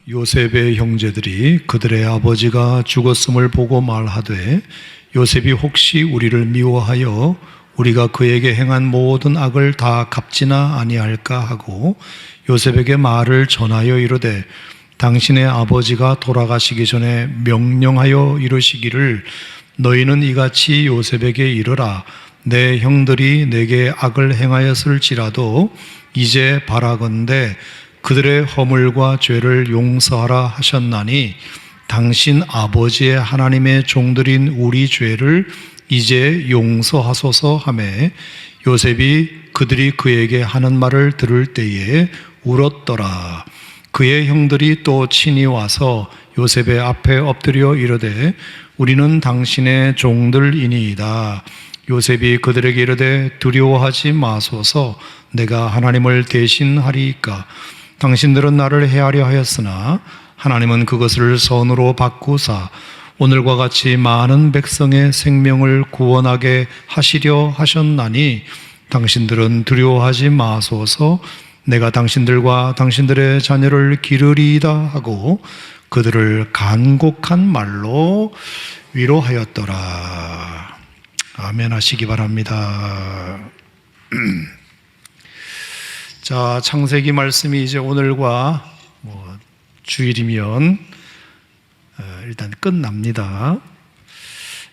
요셉의 형제들이 그들의 아버지가 죽었음을 보고 말하되 요셉이 혹시 우리를 미워하여 우리가 그에게 행한 모든 악을 다 갚지나 아니할까 하고 요셉에게 말을 전하여 이르되 당신의 아버지가 돌아가시기 전에 명령하여 이르시기를 너희는 이같이 요셉에게 이르라 내 형들이 내게 악을 행하였을지라도 이제 바라건대 그들의 허물과 죄를 용서하라 하셨나니 당신 아버지의 하나님의 종들인 우리 죄를 이제 용서하소서 하매 요셉이 그들이 그에게 하는 말을 들을 때에 울었더라. 그의 형들이 또 친히 와서 요셉의 앞에 엎드려 이르되 우리는 당신의 종들이니이다. 요셉이 그들에게 이르되 두려워하지 마소서 내가 하나님을 대신하리이까. 당신들은 나를 해하려 하였으나 하나님은 그것을 선으로 바꾸사 오늘과 같이 많은 백성의 생명을 구원하게 하시려 하셨나니 당신들은 두려워하지 마소서 내가 당신들과 당신들의 자녀를 기르리이다 하고 그들을 간곡한 말로 위로하였더라. 아멘 하시기 바랍니다. 자, 창세기 말씀이 이제 오늘과 주일이면 일단 끝납니다.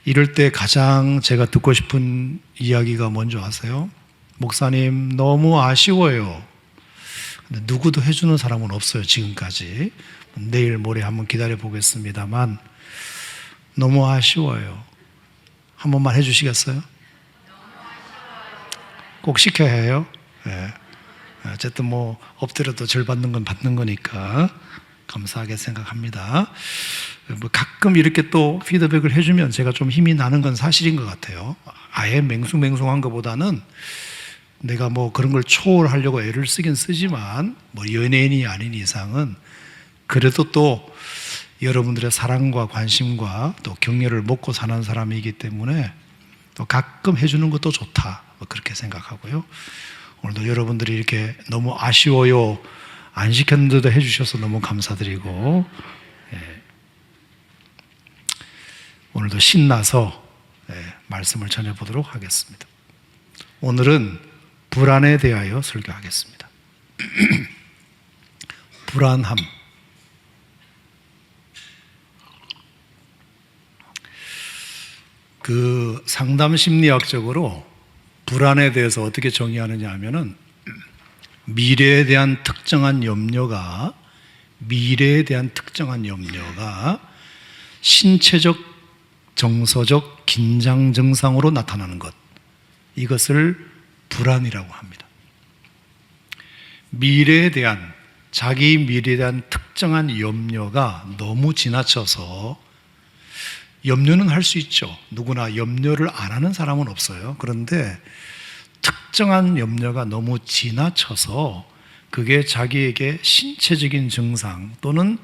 이럴 때 가장 제가 듣고 싶은 이야기가 뭔지 아세요? 목사님 너무 아쉬워요. 근데 누구도 해주는 사람은 없어요 지금까지. 내일 모레 한번 기다려 보겠습니다만 너무 아쉬워요. 한 번만 해주시겠어요? 꼭 시켜야 해요. 네. 어쨌든 엎드려도 절 받는 건 받는 거니까 감사하게 생각합니다. 가끔 이렇게 또 피드백을 해주면 제가 좀 힘이 나는 건 사실인 것 같아요. 아예 맹숭맹숭한 것보다는 내가 그런 걸 초월하려고 애를 쓰긴 쓰지만 연예인이 아닌 이상은 그래도 또 여러분들의 사랑과 관심과 또 격려를 먹고 사는 사람이기 때문에 또 가끔 해주는 것도 좋다 그렇게 생각하고요. 오늘도 여러분들이 이렇게 너무 아쉬워요 안 시켰는데도 해주셔서 너무 감사드리고 오늘도 신나서 말씀을 전해보도록 하겠습니다. 오늘은 불안에 대하여 설교하겠습니다. 불안함. 상담 심리학적으로 불안에 대해서 어떻게 정의하느냐 하면은 미래에 대한 특정한 염려가 신체적, 정서적 긴장 증상으로 나타나는 것, 이것을 불안이라고 합니다. 자기 미래에 대한 특정한 염려가 너무 지나쳐서, 염려는 할 수 있죠. 누구나 염려를 안 하는 사람은 없어요. 그런데 특정한 염려가 너무 지나쳐서 그게 자기에게 신체적인 증상 또는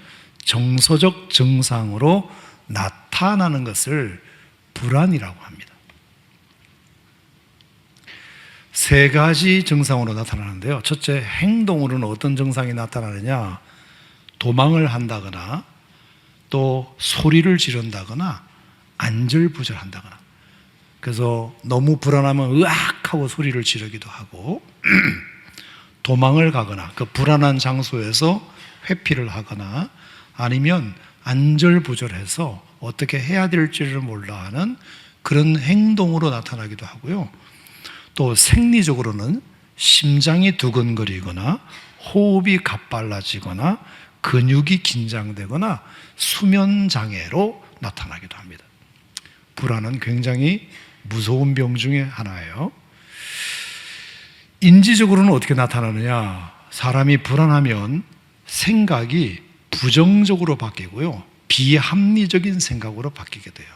정서적 증상으로 나타나는 것을 불안이라고 합니다. 세 가지 증상으로 나타나는데요. 첫째, 행동으로는 어떤 증상이 나타나느냐? 도망을 한다거나 또 소리를 지른다거나 안절부절한다거나. 그래서 너무 불안하면 으악 하고 소리를 지르기도 하고 도망을 가거나 그 불안한 장소에서 회피를 하거나 아니면 안절부절해서 어떻게 해야 될지를 몰라 하는 그런 행동으로 나타나기도 하고요. 또 생리적으로는 심장이 두근거리거나 호흡이 가빨라지거나 근육이 긴장되거나 수면장애로 나타나기도 합니다. 불안은 굉장히 무서운 병 중에 하나예요. 인지적으로는 어떻게 나타나느냐? 사람이 불안하면 생각이 부정적으로 바뀌고요, 비합리적인 생각으로 바뀌게 돼요.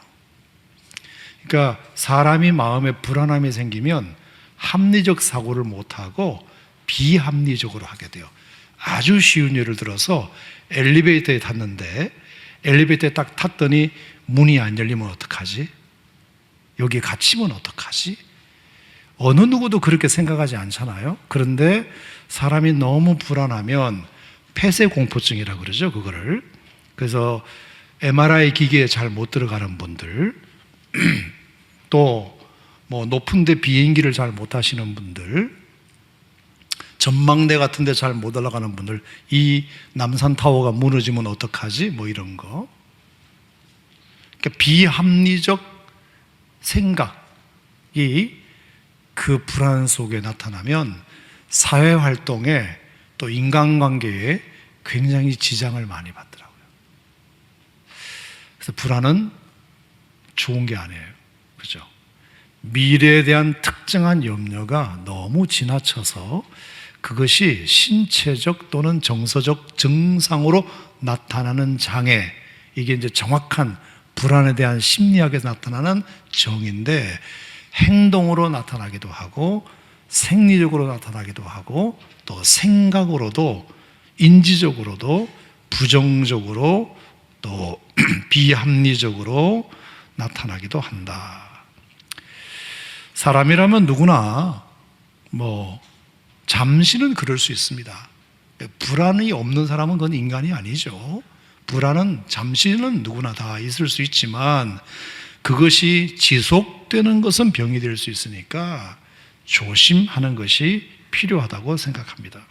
그러니까 사람이 마음에 불안함이 생기면 합리적 사고를 못하고 비합리적으로 하게 돼요. 아주 쉬운 예를 들어서 엘리베이터에 탔는데 엘리베이터에 딱 탔더니 문이 안 열리면 어떡하지? 여기에 갇히면 어떡하지? 어느 누구도 그렇게 생각하지 않잖아요. 그런데 사람이 너무 불안하면 폐쇄 공포증이라고 그러죠, 그거를. 그래서 MRI 기계에 잘 못 들어가는 분들, 또 뭐 높은데 비행기를 잘 못 타시는 분들, 전망대 같은 데 잘 못 올라가는 분들, 이 남산타워가 무너지면 어떡하지? 뭐 이런 거. 그러니까 비합리적 생각이 그 불안 속에 나타나면 사회활동에 또 인간관계에 굉장히 지장을 많이 받더라고요. 그래서 불안은 좋은 게 아니에요. 그죠? 미래에 대한 특정한 염려가 너무 지나쳐서 그것이 신체적 또는 정서적 증상으로 나타나는 장애, 이게 이제 정확한 불안에 대한 심리학에서 나타나는 정의인데, 행동으로 나타나기도 하고 생리적으로 나타나기도 하고 또 생각으로도 인지적으로도 부정적으로 또 비합리적으로 나타나기도 한다. 사람이라면 누구나 뭐 잠시는 그럴 수 있습니다. 불안이 없는 사람은 그건 인간이 아니죠. 불안은 잠시는 누구나 다 있을 수 있지만 그것이 지속되는 것은 병이 될 수 있으니까 조심하는 것이 필요하다고 생각합니다.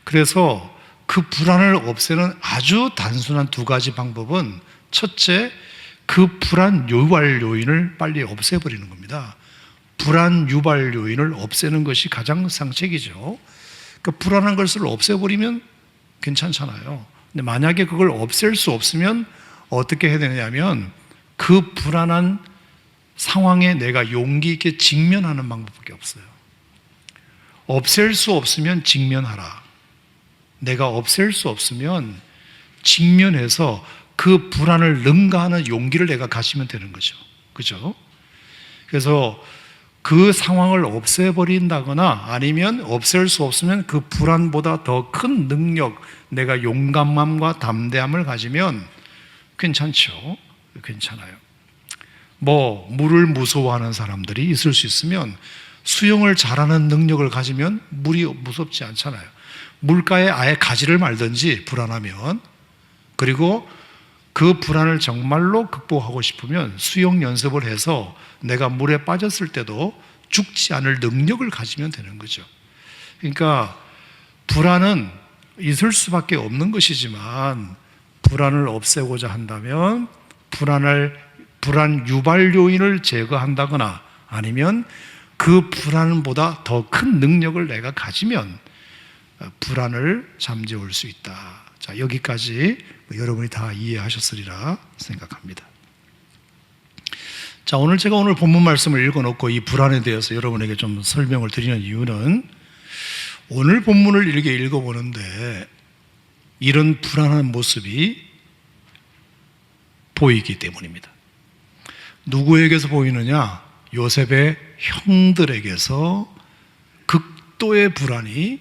그래서 그 불안을 없애는 아주 단순한 두 가지 방법은, 첫째, 그 불안 유발 요인을 빨리 없애버리는 겁니다. 불안 유발 요인을 없애는 것이 가장 상책이죠. 그 불안한 것을 없애버리면 괜찮잖아요. 근데 만약에 그걸 없앨 수 없으면 어떻게 해야 되느냐면, 그 불안한 상황에 내가 용기 있게 직면하는 방법밖에 없어요. 없앨 수 없으면 직면하라. 내가 없앨 수 없으면 직면해서 그 불안을 능가하는 용기를 내가 가지면 되는 거죠. 그죠? 그래서 그 상황을 없애버린다거나 아니면 없앨 수 없으면 그 불안보다 더 큰 능력, 내가 용감함과 담대함을 가지면 괜찮죠. 괜찮아요. 뭐 물을 무서워하는 사람들이 있을 수 있으면 수영을 잘하는 능력을 가지면 물이 무섭지 않잖아요. 물가에 아예 가지를 말든지 불안하면, 그리고 그 불안을 정말로 극복하고 싶으면 수영 연습을 해서 내가 물에 빠졌을 때도 죽지 않을 능력을 가지면 되는 거죠. 그러니까 불안은 있을 수밖에 없는 것이지만, 불안을 없애고자 한다면 불안 유발 요인을 제거한다거나 아니면 그 불안보다 더 큰 능력을 내가 가지면 불안을 잠재울 수 있다. 자, 여기까지 여러분이 다 이해하셨으리라 생각합니다. 자, 제가 오늘 본문 말씀을 읽어놓고 이 불안에 대해서 여러분에게 좀 설명을 드리는 이유는, 오늘 본문을 이렇게 읽어보는데 이런 불안한 모습이 보이기 때문입니다. 누구에게서 보이느냐? 요셉의 형들에게서 극도의 불안이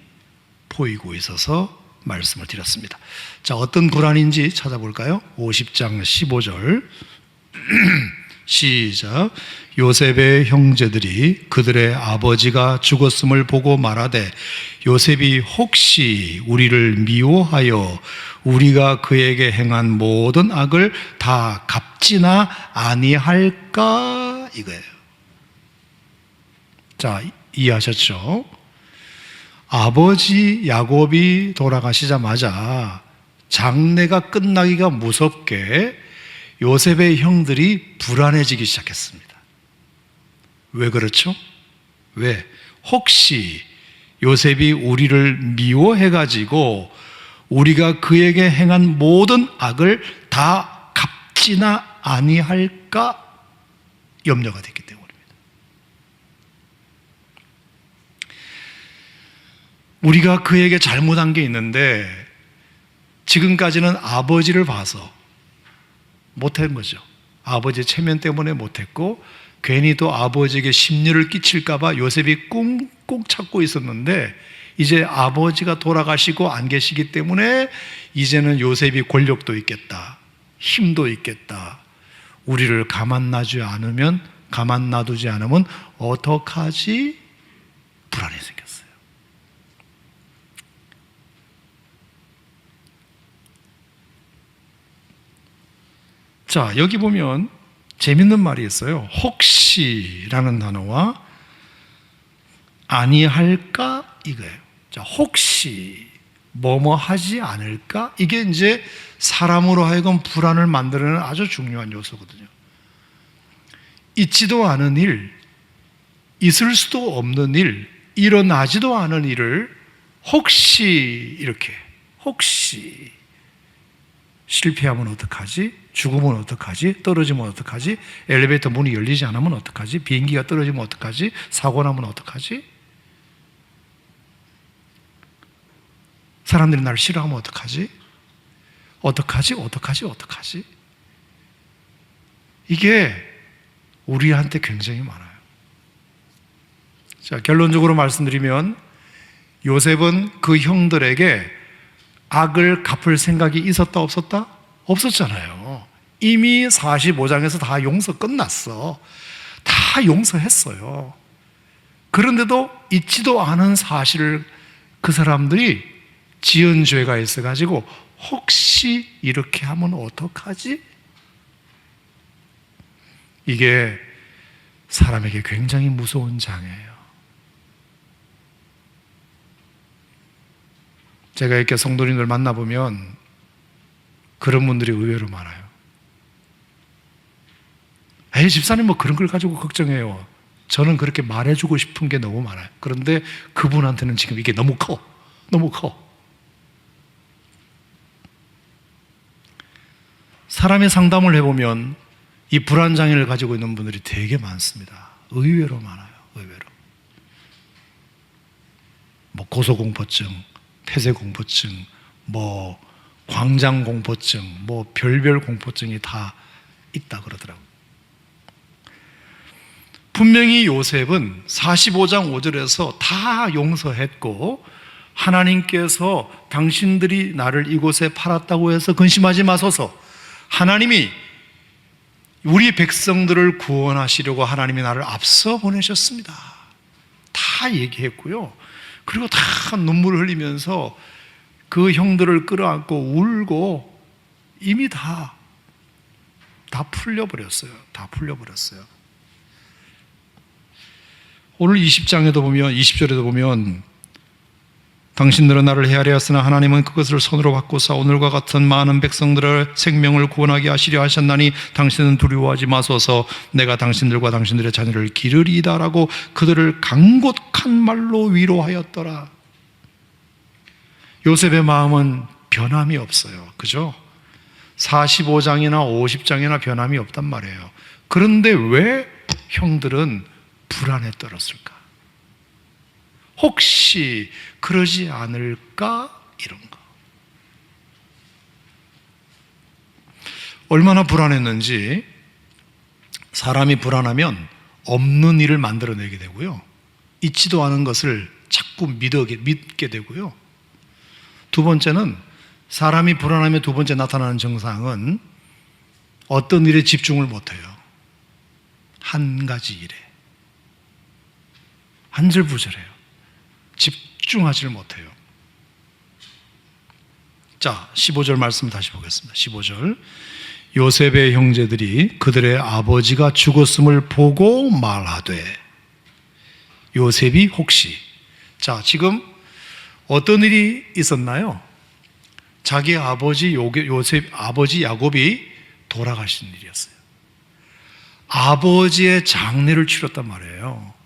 보이고 있어서 말씀을 드렸습니다. 자, 어떤 불안인지 찾아볼까요? 50장 15절 시작. 요셉의 형제들이 그들의 아버지가 죽었음을 보고 말하되, 요셉이 혹시 우리를 미워하여 우리가 그에게 행한 모든 악을 다 갚지나 아니할까? 이거예요. 자, 이해하셨죠? 아버지 야곱이 돌아가시자마자 장례가 끝나기가 무섭게 요셉의 형들이 불안해지기 시작했습니다. 왜 그렇죠? 왜? 혹시 요셉이 우리를 미워해가지고 우리가 그에게 행한 모든 악을 다 갚지나 아니할까 염려가 됐기 때문입니다. 우리가 그에게 잘못한 게 있는데 지금까지는 아버지를 봐서 못한 거죠. 아버지의 체면 때문에 못했고, 괜히 또 아버지에게 심려를 끼칠까봐 요셉이 꾹꾹 참고 있었는데, 이제 아버지가 돌아가시고 안 계시기 때문에 이제는 요셉이 권력도 있겠다, 힘도 있겠다, 우리를 가만 놔두지 않으면 어떡하지? 불안이 생겼어요. 자, 여기 보면 재밌는 말이 있어요. 혹시라는 단어와 아니할까 이거예요. 자, 혹시 뭐뭐 하지 않을까? 이게 이제 사람으로 하여금 불안을 만드는 아주 중요한 요소거든요. 있지도 않은 일, 있을 수도 없는 일, 일어나지도 않은 일을 혹시 이렇게, 혹시 실패하면 어떡하지? 죽으면 어떡하지? 떨어지면 어떡하지? 엘리베이터 문이 열리지 않으면 어떡하지? 비행기가 떨어지면 어떡하지? 사고 나면 어떡하지? 사람들이 나를 싫어하면 어떡하지? 어떡하지? 어떡하지? 어떡하지? 이게 우리한테 굉장히 많아요. 자, 결론적으로 말씀드리면 요셉은 그 형들에게 악을 갚을 생각이 있었다 없었다? 없었잖아요. 이미 45장에서 다 용서 끝났어. 다 용서했어요. 그런데도 있지도 않은 사실을 그 사람들이 지은 죄가 있어가지고 혹시 이렇게 하면 어떡하지? 이게 사람에게 굉장히 무서운 장애예요. 제가 이렇게 성도님들 만나보면 그런 분들이 의외로 많아요. 에이, 집사님 뭐 그런 걸 가지고 걱정해요. 저는 그렇게 말해주고 싶은 게 너무 많아요. 그런데 그분한테는 지금 이게 너무 커. 너무 커. 사람의 상담을 해보면 이 불안장애를 가지고 있는 분들이 되게 많습니다. 의외로 많아요. 의외로. 뭐 고소공포증, 폐쇄공포증, 뭐 광장공포증, 뭐 별별 공포증이 다 있다 그러더라고요. 분명히 요셉은 45장 5절에서 다 용서했고 하나님께서 당신들이 나를 이곳에 팔았다고 해서 근심하지 마소서, 하나님이 우리 백성들을 구원하시려고 하나님이 나를 앞서 보내셨습니다. 다 얘기했고요. 그리고 다 눈물을 흘리면서 그 형들을 끌어안고 울고 이미 다 풀려버렸어요. 다 풀려버렸어요. 오늘 20장에도 보면, 20절에도 보면 당신들은 나를 헤아려였으나 하나님은 그것을 손으로 바꾸사 오늘과 같은 많은 백성들의 생명을 구원하게 하시려 하셨나니 당신은 두려워하지 마소서, 내가 당신들과 당신들의 자녀를 기르리이다라고 그들을 간곡한 말로 위로하였더라. 요셉의 마음은 변함이 없어요. 그죠? 45장이나 50장이나 변함이 없단 말이에요. 그런데 왜 형들은 불안에 떨었을까? 혹시 그러지 않을까? 이런 거. 얼마나 불안했는지, 사람이 불안하면 없는 일을 만들어내게 되고요, 있지도 않은 것을 자꾸 믿게 되고요. 두 번째는, 사람이 불안하면 두 번째 나타나는 증상은 어떤 일에 집중을 못해요. 한 가지 일에 안절부절해요. 집중하지를 못해요. 자, 15절 말씀 다시 보겠습니다. 15절. 요셉의 형제들이 그들의 아버지가 죽었음을 보고 말하되. 요셉이 혹시. 자, 지금 어떤 일이 있었나요? 자기 아버지 요셉, 아버지 야곱이 돌아가신 일이었어요. 아버지의 장례를 치렀단 말이에요.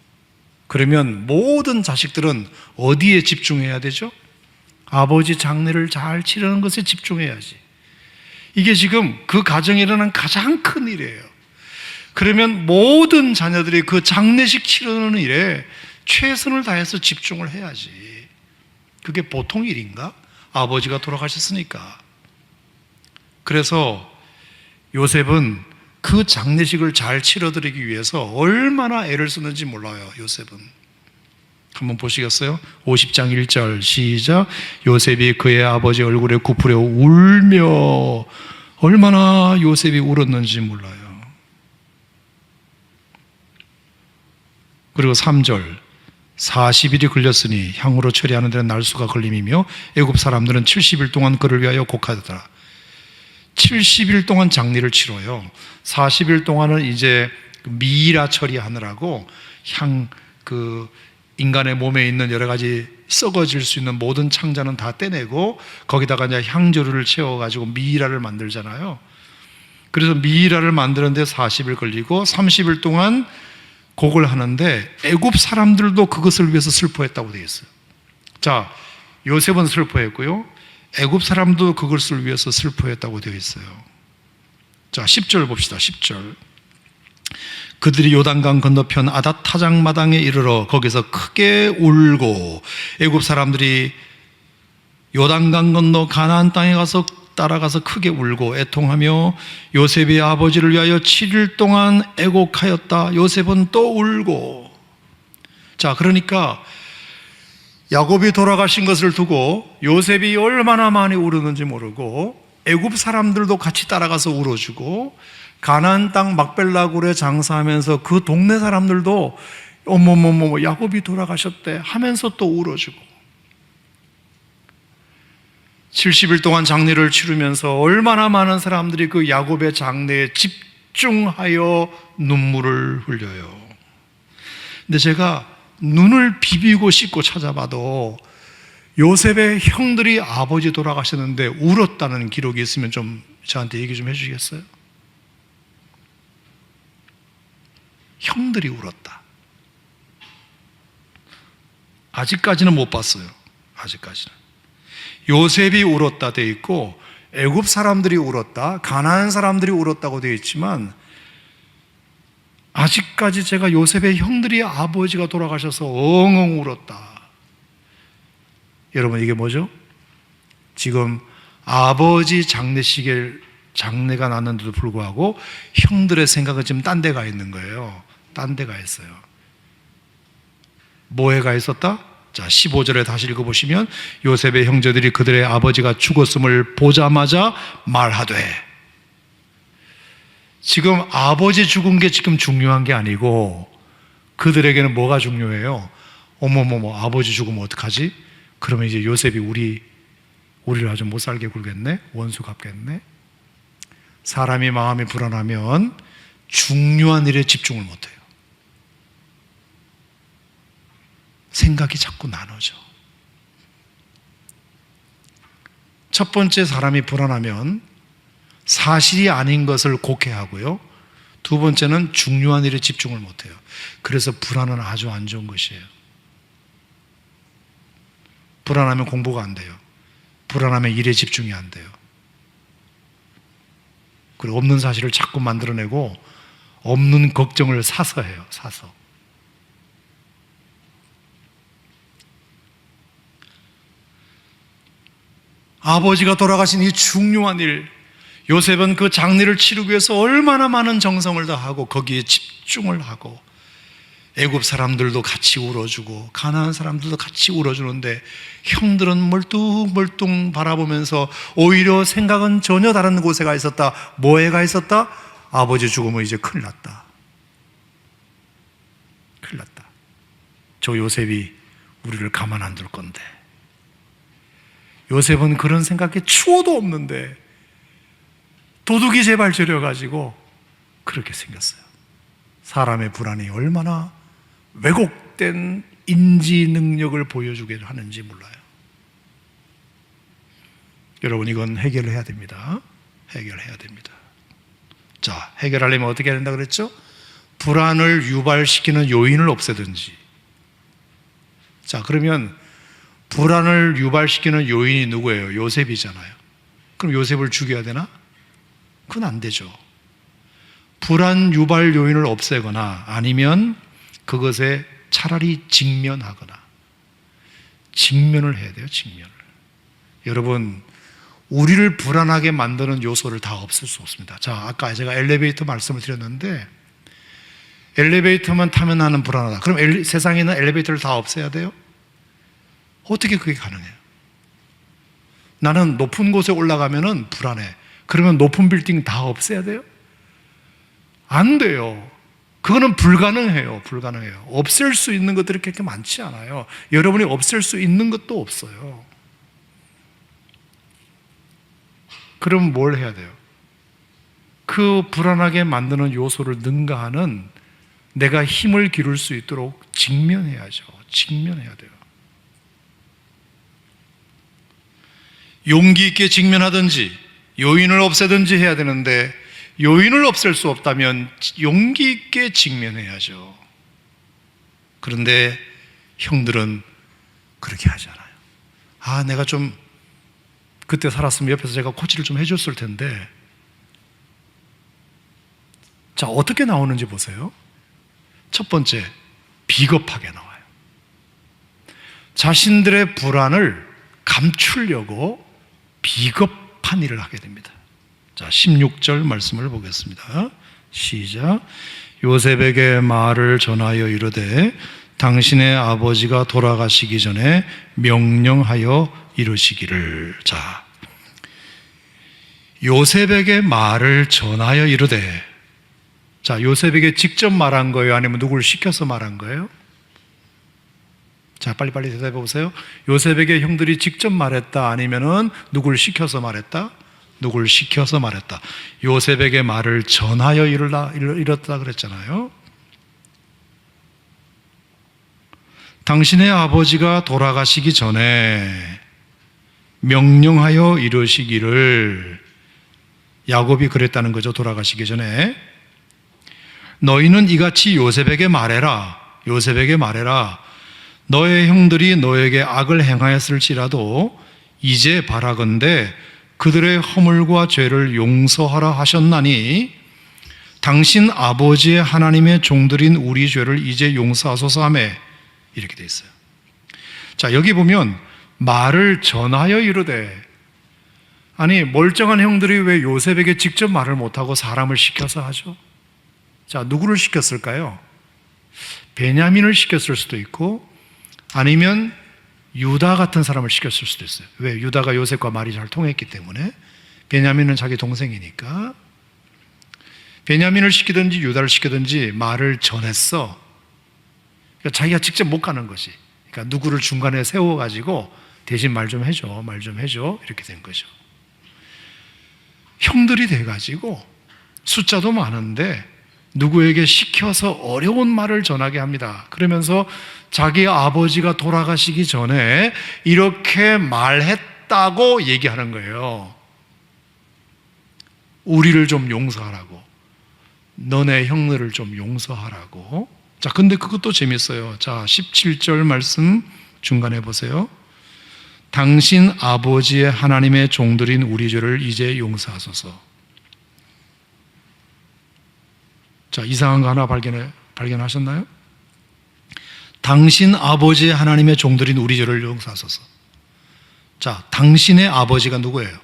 그러면 모든 자식들은 어디에 집중해야 되죠? 아버지 장례를 잘 치르는 것에 집중해야지. 이게 지금 그 가정에 일어난 가장 큰 일이에요. 그러면 모든 자녀들이 그 장례식 치르는 일에 최선을 다해서 집중을 해야지. 그게 보통 일인가? 아버지가 돌아가셨으니까. 그래서 요셉은 그 장례식을 잘 치러드리기 위해서 얼마나 애를 쓰는지 몰라요. 요셉은. 한번 보시겠어요? 50장 1절 시작. 요셉이 그의 아버지 얼굴에 굽으려 울며. 얼마나 요셉이 울었는지 몰라요. 그리고 3절 40일이 걸렸으니 향으로 처리하는 데는 날수가 걸림이며 애굽 사람들은 70일 동안 그를 위하여 곡하더라. 70일 동안 장례를 치러요. 40일 동안은 이제 미이라 처리하느라고 인간의 몸에 있는 여러 가지 썩어질 수 있는 모든 창자는 다 떼내고 거기다가 이제 향조류를 채워가지고 미이라를 만들잖아요. 그래서 미이라를 만드는데 40일 걸리고 30일 동안 곡을 하는데 애굽 사람들도 그것을 위해서 슬퍼했다고 되어 있어요. 자, 요셉은 슬퍼했고요. 애굽 사람도 그것을 위해서 슬퍼했다고 되어 있어요. 자, 10절 봅시다. 10절. 그들이 요단강 건너편 아닷타장 마당에 이르러 거기서 크게 울고, 애굽 사람들이 요단강 건너 가나안 땅에 가서 따라가서 크게 울고 애통하며 요셉의 아버지를 위하여 7일 동안 애곡하였다. 요셉은 또 울고. 자, 그러니까 야곱이 돌아가신 것을 두고 요셉이 얼마나 많이 울었는지 모르고 애굽 사람들도 같이 따라가서 울어주고, 가나안 땅 막벨라굴에 장사하면서 그 동네 사람들도 어머머머 야곱이 돌아가셨대 하면서 또 울어주고, 70일 동안 장례를 치르면서 얼마나 많은 사람들이 그 야곱의 장례에 집중하여 눈물을 흘려요. 근데 제가 눈을 비비고 씻고 찾아봐도 요셉의 형들이 아버지 돌아가셨는데 울었다는 기록이 있으면 좀 저한테 얘기 좀 해주시겠어요? 형들이 울었다. 아직까지는 못 봤어요. 아직까지는. 요셉이 울었다 돼 있고 애굽 사람들이 울었다, 가나안 사람들이 울었다고 되어 있지만 아직까지 제가 요셉의 형들이 아버지가 돌아가셔서 엉엉 울었다. 여러분, 이게 뭐죠? 지금 아버지 장례가 났는데도 불구하고 형들의 생각은 지금 딴 데 가 있는 거예요. 딴 데 가 있어요. 뭐에 가 있었다? 자, 15절에 다시 읽어보시면 요셉의 형제들이 그들의 아버지가 죽었음을 보자마자 말하되, 지금 아버지 죽은 게 지금 중요한 게 아니고 그들에게는 뭐가 중요해요? 어머머머, 아버지 죽으면 어떡하지? 그러면 이제 요셉이 우리를 아주 못 살게 굴겠네? 원수 갚겠네? 사람이 마음이 불안하면 중요한 일에 집중을 못해요. 생각이 자꾸 나눠져. 첫 번째, 사람이 불안하면 사실이 아닌 것을 곡해하고요. 두 번째는 중요한 일에 집중을 못해요. 그래서 불안은 아주 안 좋은 것이에요. 불안하면 공부가 안 돼요. 불안하면 일에 집중이 안 돼요. 그리고 없는 사실을 자꾸 만들어내고 없는 걱정을 사서 해요. 사서. 아버지가 돌아가신 이 중요한 일, 요셉은 그 장례를 치르기 위해서 얼마나 많은 정성을 다하고 거기에 집중을 하고, 애굽 사람들도 같이 울어주고 가나안 사람들도 같이 울어주는데 형들은 멀뚱멀뚱 바라보면서 오히려 생각은 전혀 다른 곳에 가 있었다. 뭐에 가 있었다? 아버지 죽으면 이제 큰일 났다. 큰일 났다. 저 요셉이 우리를 가만 안 둘 건데. 요셉은 그런 생각에 추호도 없는데 도둑이 제발 저려가지고 그렇게 생겼어요. 사람의 불안이 얼마나 왜곡된 인지 능력을 보여주게 하는지 몰라요. 여러분, 이건 해결해야 됩니다. 해결해야 됩니다. 자, 해결하려면 어떻게 해야 된다 그랬죠? 불안을 유발시키는 요인을 없애든지. 자, 그러면 불안을 유발시키는 요인이 누구예요? 요셉이잖아요. 그럼 요셉을 죽여야 되나? 그건 안 되죠. 불안 유발 요인을 없애거나 아니면 그것에 차라리 직면하거나, 직면을 해야 돼요. 직면을. 여러분, 우리를 불안하게 만드는 요소를 다 없앨 수 없습니다. 자, 아까 제가 엘리베이터 말씀을 드렸는데 엘리베이터만 타면 나는 불안하다. 그럼 세상에 있는 엘리베이터를 다 없애야 돼요? 어떻게 그게 가능해요? 나는 높은 곳에 올라가면 불안해. 그러면 높은 빌딩 다 없애야 돼요? 안 돼요. 그거는 불가능해요. 불가능해요. 없앨 수 있는 것들이 그렇게 많지 않아요. 여러분이 없앨 수 있는 것도 없어요. 그럼 뭘 해야 돼요? 그 불안하게 만드는 요소를 능가하는 내가 힘을 기를 수 있도록 직면해야죠. 직면해야 돼요. 용기 있게 직면하든지 요인을 없애든지 해야 되는데 요인을 없앨 수 없다면 용기 있게 직면해야죠. 그런데 형들은 그렇게 하지 않아요. 아, 내가 좀 그때 살았으면 옆에서 제가 코치를 좀 해줬을 텐데. 자, 어떻게 나오는지 보세요. 첫 번째, 비겁하게 나와요. 자신들의 불안을 감추려고 비겁한 일을 하게 됩니다. 자, 16절 말씀을 보겠습니다. 시작. 요셉에게 말을 전하여 이르되 당신의 아버지가 돌아가시기 전에 명령하여 이르시기를. 자, 요셉에게 말을 전하여 이르되. 자, 요셉에게 직접 말한 거예요? 아니면 누구를 시켜서 말한 거예요? 자, 빨리빨리 대답해 보세요. 요셉에게 형들이 직접 말했다? 아니면은 누구를 시켜서 말했다? 누구를 시켜서 말했다. 요셉에게 말을 전하여 이뤘다 그랬잖아요. 당신의 아버지가 돌아가시기 전에 명령하여 이르시기를. 야곱이 그랬다는 거죠. 돌아가시기 전에. 너희는 이같이 요셉에게 말해라. 요셉에게 말해라. 너의 형들이 너에게 악을 행하였을지라도 이제 바라건대 그들의 허물과 죄를 용서하라 하셨나니 당신 아버지의 하나님의 종들인 우리 죄를 이제 용서하소서 하며. 이렇게 돼 있어요. 자, 여기 보면 말을 전하여 이르되. 아니, 멀쩡한 형들이 왜 요셉에게 직접 말을 못하고 사람을 시켜서 하죠? 자, 누구를 시켰을까요? 베냐민을 시켰을 수도 있고 아니면 유다 같은 사람을 시켰을 수도 있어요. 왜? 유다가 요셉과 말이 잘 통했기 때문에. 베냐민은 자기 동생이니까. 베냐민을 시키든지 유다를 시키든지 말을 전했어. 그러니까 자기가 직접 못 가는 것이. 그러니까 누구를 중간에 세워가지고 대신 말 좀 해줘, 말 좀 해줘. 이렇게 된 거죠. 형들이 돼가지고 숫자도 많은데 누구에게 시켜서 어려운 말을 전하게 합니다. 그러면서 자기 아버지가 돌아가시기 전에 이렇게 말했다고 얘기하는 거예요. 우리를 좀 용서하라고. 너네 형들을 좀 용서하라고. 자, 근데 그것도 재밌어요. 자, 17절 말씀 중간에 보세요. 당신 아버지의 하나님의 종들인 우리 죄를 이제 용서하소서. 자, 이상한 거 하나 발견하셨나요? 당신 아버지의 하나님의 종들인 우리 죄를 용서하소서. 자, 당신의 아버지가 누구예요?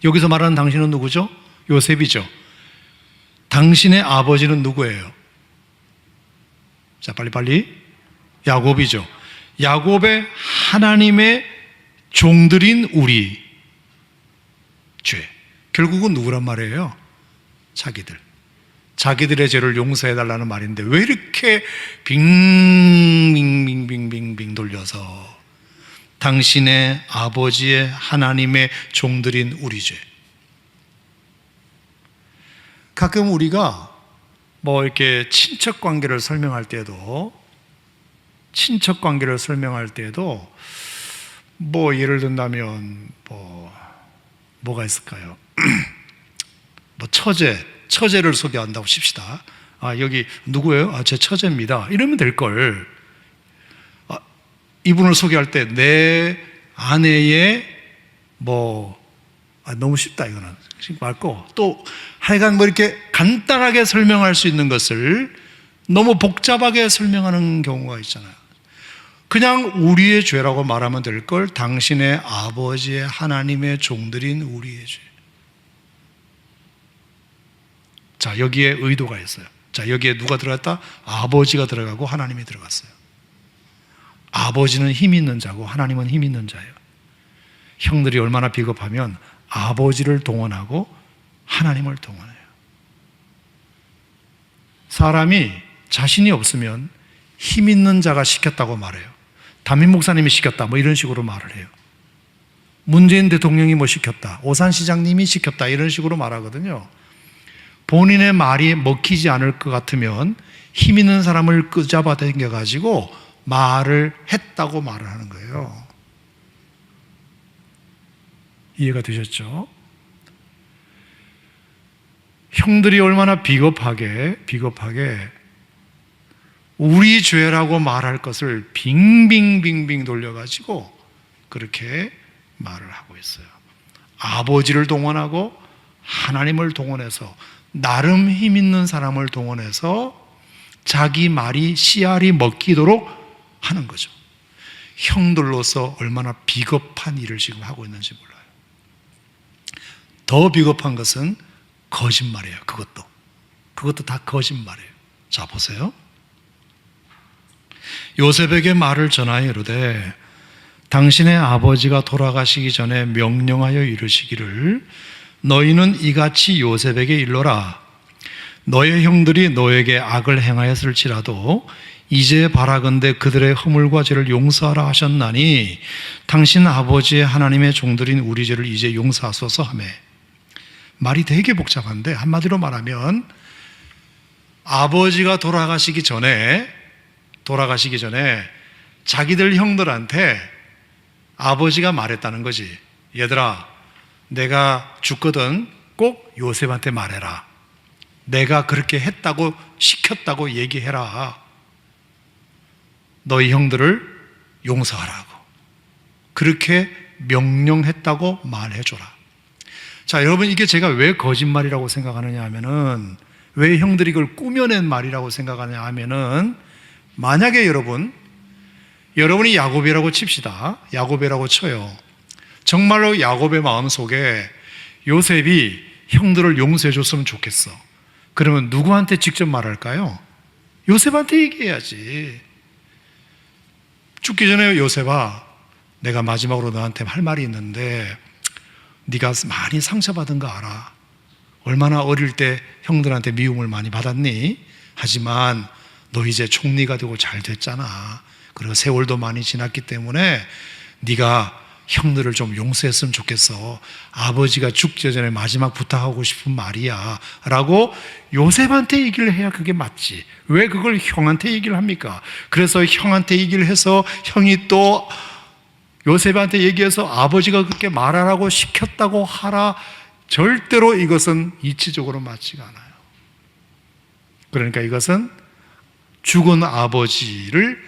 여기서 말하는 당신은 누구죠? 요셉이죠. 당신의 아버지는 누구예요? 자, 빨리빨리. 야곱이죠. 야곱의 하나님의 종들인 우리 죄. 결국은 누구란 말이에요? 자기들의 죄를 용서해달라는 말인데 왜 이렇게 빙빙빙빙빙빙 돌려서 당신의 아버지의 하나님의 종들인 우리 죄. 가끔 우리가 뭐 이렇게 친척 관계를 설명할 때도 뭐 예를 든다면 뭐가 있을까요? 뭐 처제를 소개한다고 칩시다. 아, 여기 누구예요? 아, 제 처제입니다. 이러면 될걸. 아, 이분을 소개할 때 내 아내의 너무 쉽다 이거는. 말고 또 하여간 뭐 이렇게 간단하게 설명할 수 있는 것을 너무 복잡하게 설명하는 경우가 있잖아요. 그냥 우리의 죄라고 말하면 될 걸 당신의 아버지의 하나님의 종들인 우리의 죄. 자, 여기에 의도가 있어요. 자, 여기에 누가 들어갔다? 아버지가 들어가고 하나님이 들어갔어요. 아버지는 힘 있는 자고 하나님은 힘 있는 자예요. 형들이 얼마나 비겁하면 아버지를 동원하고 하나님을 동원해요. 사람이 자신이 없으면 힘 있는 자가 시켰다고 말해요. 담임 목사님이 시켰다 뭐 이런 식으로 말을 해요. 문재인 대통령이 뭐 시켰다, 오산 시장님이 시켰다 이런 식으로 말하거든요. 본인의 말이 먹히지 않을 것 같으면 힘 있는 사람을 끄잡아 당겨가지고 말을 했다고 말을 하는 거예요. 이해가 되셨죠? 형들이 얼마나 비겁하게 우리 죄라고 말할 것을 빙빙빙빙 돌려가지고 그렇게 말을 하고 있어요. 아버지를 동원하고 하나님을 동원해서 나름 힘 있는 사람을 동원해서 자기 말이 씨알이 먹히도록 하는 거죠. 형들로서 얼마나 비겁한 일을 지금 하고 있는지 몰라요. 더 비겁한 것은 거짓말이에요. 그것도 다 거짓말이에요. 자, 보세요. 요셉에게 말을 전하여 이르되 당신의 아버지가 돌아가시기 전에 명령하여 이르시기를 너희는 이같이 요셉에게 일러라. 너의 형들이 너에게 악을 행하였을지라도 이제 바라건대 그들의 허물과 죄를 용서하라 하셨나니 당신 아버지의 하나님의 종들인 우리 죄를 이제 용서하소서 하며. 말이 되게 복잡한데 한마디로 말하면 아버지가 돌아가시기 전에 자기들 형들한테 아버지가 말했다는 거지. 얘들아, 내가 죽거든 꼭 요셉한테 말해라. 내가 그렇게 했다고 시켰다고 얘기해라. 너희 형들을 용서하라고. 그렇게 명령했다고 말해줘라. 자, 여러분, 이게 제가 왜 거짓말이라고 생각하느냐 하면은, 왜 형들이 이걸 꾸며낸 말이라고 생각하느냐 하면은, 만약에 여러분이 야곱이라고 칩시다. 야곱이라고 쳐요. 정말로 야곱의 마음속에 요셉이 형들을 용서해 줬으면 좋겠어. 그러면 누구한테 직접 말할까요? 요셉한테 얘기해야지. 죽기 전에 요셉아, 내가 마지막으로 너한테 할 말이 있는데 네가 많이 상처받은 거 알아. 얼마나 어릴 때 형들한테 미움을 많이 받았니? 하지만 너 이제 총리가 되고 잘 됐잖아. 그리고 세월도 많이 지났기 때문에 네가 형들을 좀 용서했으면 좋겠어. 아버지가 죽기 전에 마지막 부탁하고 싶은 말이야 라고 요셉한테 얘기를 해야 그게 맞지. 왜 그걸 형한테 얘기를 합니까? 그래서 형한테 얘기를 해서 형이 또 요셉한테 얘기해서 아버지가 그렇게 말하라고 시켰다고 하라. 절대로 이것은 이치적으로 맞지가 않아요. 그러니까 이것은 죽은 아버지를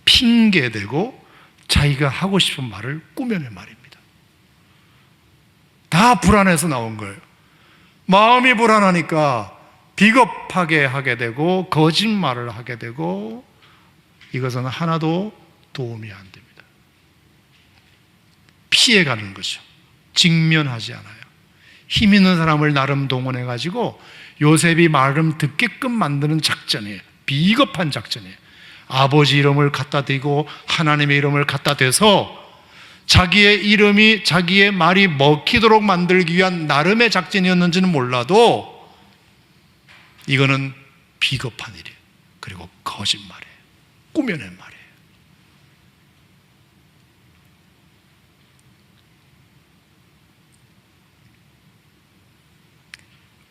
핑계대고 자기가 하고 싶은 말을 꾸며낸 말입니다. 다 불안해서 나온 거예요. 마음이 불안하니까 비겁하게 하게 되고 거짓말을 하게 되고 이것은 하나도 도움이 안 됩니다. 피해가는 거죠. 직면하지 않아요. 힘 있는 사람을 나름 동원해가지고 요셉이 말을 듣게끔 만드는 작전이에요. 비겁한 작전이에요. 아버지 이름을 갖다 대고 하나님의 이름을 갖다 대서 자기의 이름이 자기의 말이 먹히도록 만들기 위한 나름의 작전이었는지는 몰라도 이거는 비겁한 일이에요. 그리고 거짓말이에요. 꾸며낸 말이에요.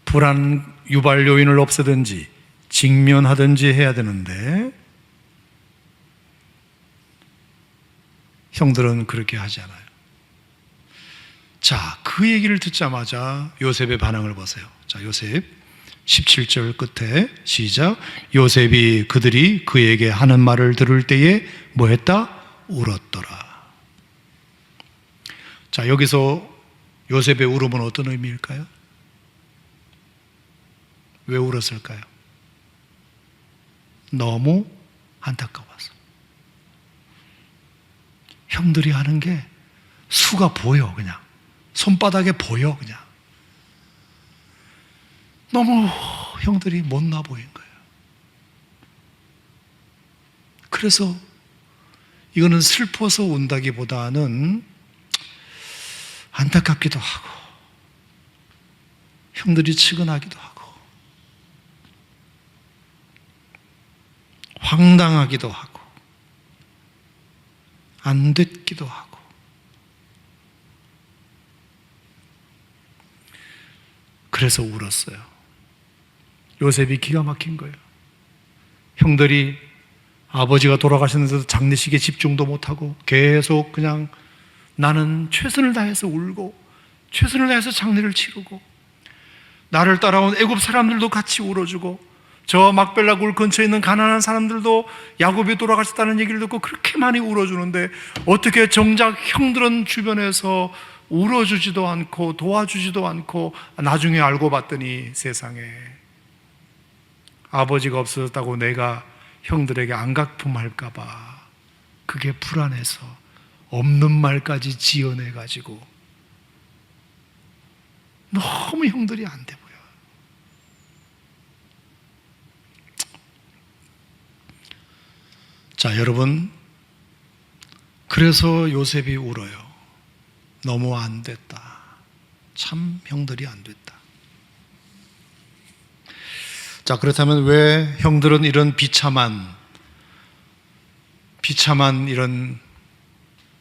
불안 유발 요인을 없애든지 직면하든지 해야 되는데 형들은 그렇게 하지 않아요. 자, 그 얘기를 듣자마자 요셉의 반응을 보세요. 자, 요셉 17절 끝에 시작. 요셉이 그들이 그에게 하는 말을 들을 때에 뭐 했다? 울었더라. 자, 여기서 요셉의 울음은 어떤 의미일까요? 왜 울었을까요? 너무 안타까워서. 형들이 하는 게 수가 보여. 그냥 손바닥에 보여. 그냥 너무 형들이 못나 보인 거예요. 그래서 이거는 슬퍼서 운다기보다는 안타깝기도 하고 형들이 측은하기도 하고 황당하기도 하고 안 됐기도 하고 그래서 울었어요. 요셉이 기가 막힌 거예요. 형들이 아버지가 돌아가셨는데도 장례식에 집중도 못하고 계속 그냥 나는 최선을 다해서 울고 최선을 다해서 장례를 치르고 나를 따라온 애굽 사람들도 같이 울어주고 저 막벨라 굴 근처에 있는 가난한 사람들도 야곱이 돌아가셨다는 얘기를 듣고 그렇게 많이 울어주는데 어떻게 정작 형들은 주변에서 울어주지도 않고 도와주지도 않고 나중에 알고 봤더니 세상에 아버지가 없어졌다고 내가 형들에게 안각품할까 봐 그게 불안해서 없는 말까지 지어내가지고 너무 형들이 안 돼 보여. 자, 여러분, 그래서 요셉이 울어요. 너무 안 됐다. 참 형들이 안 됐다. 자, 그렇다면 왜 형들은 이런 비참한 이런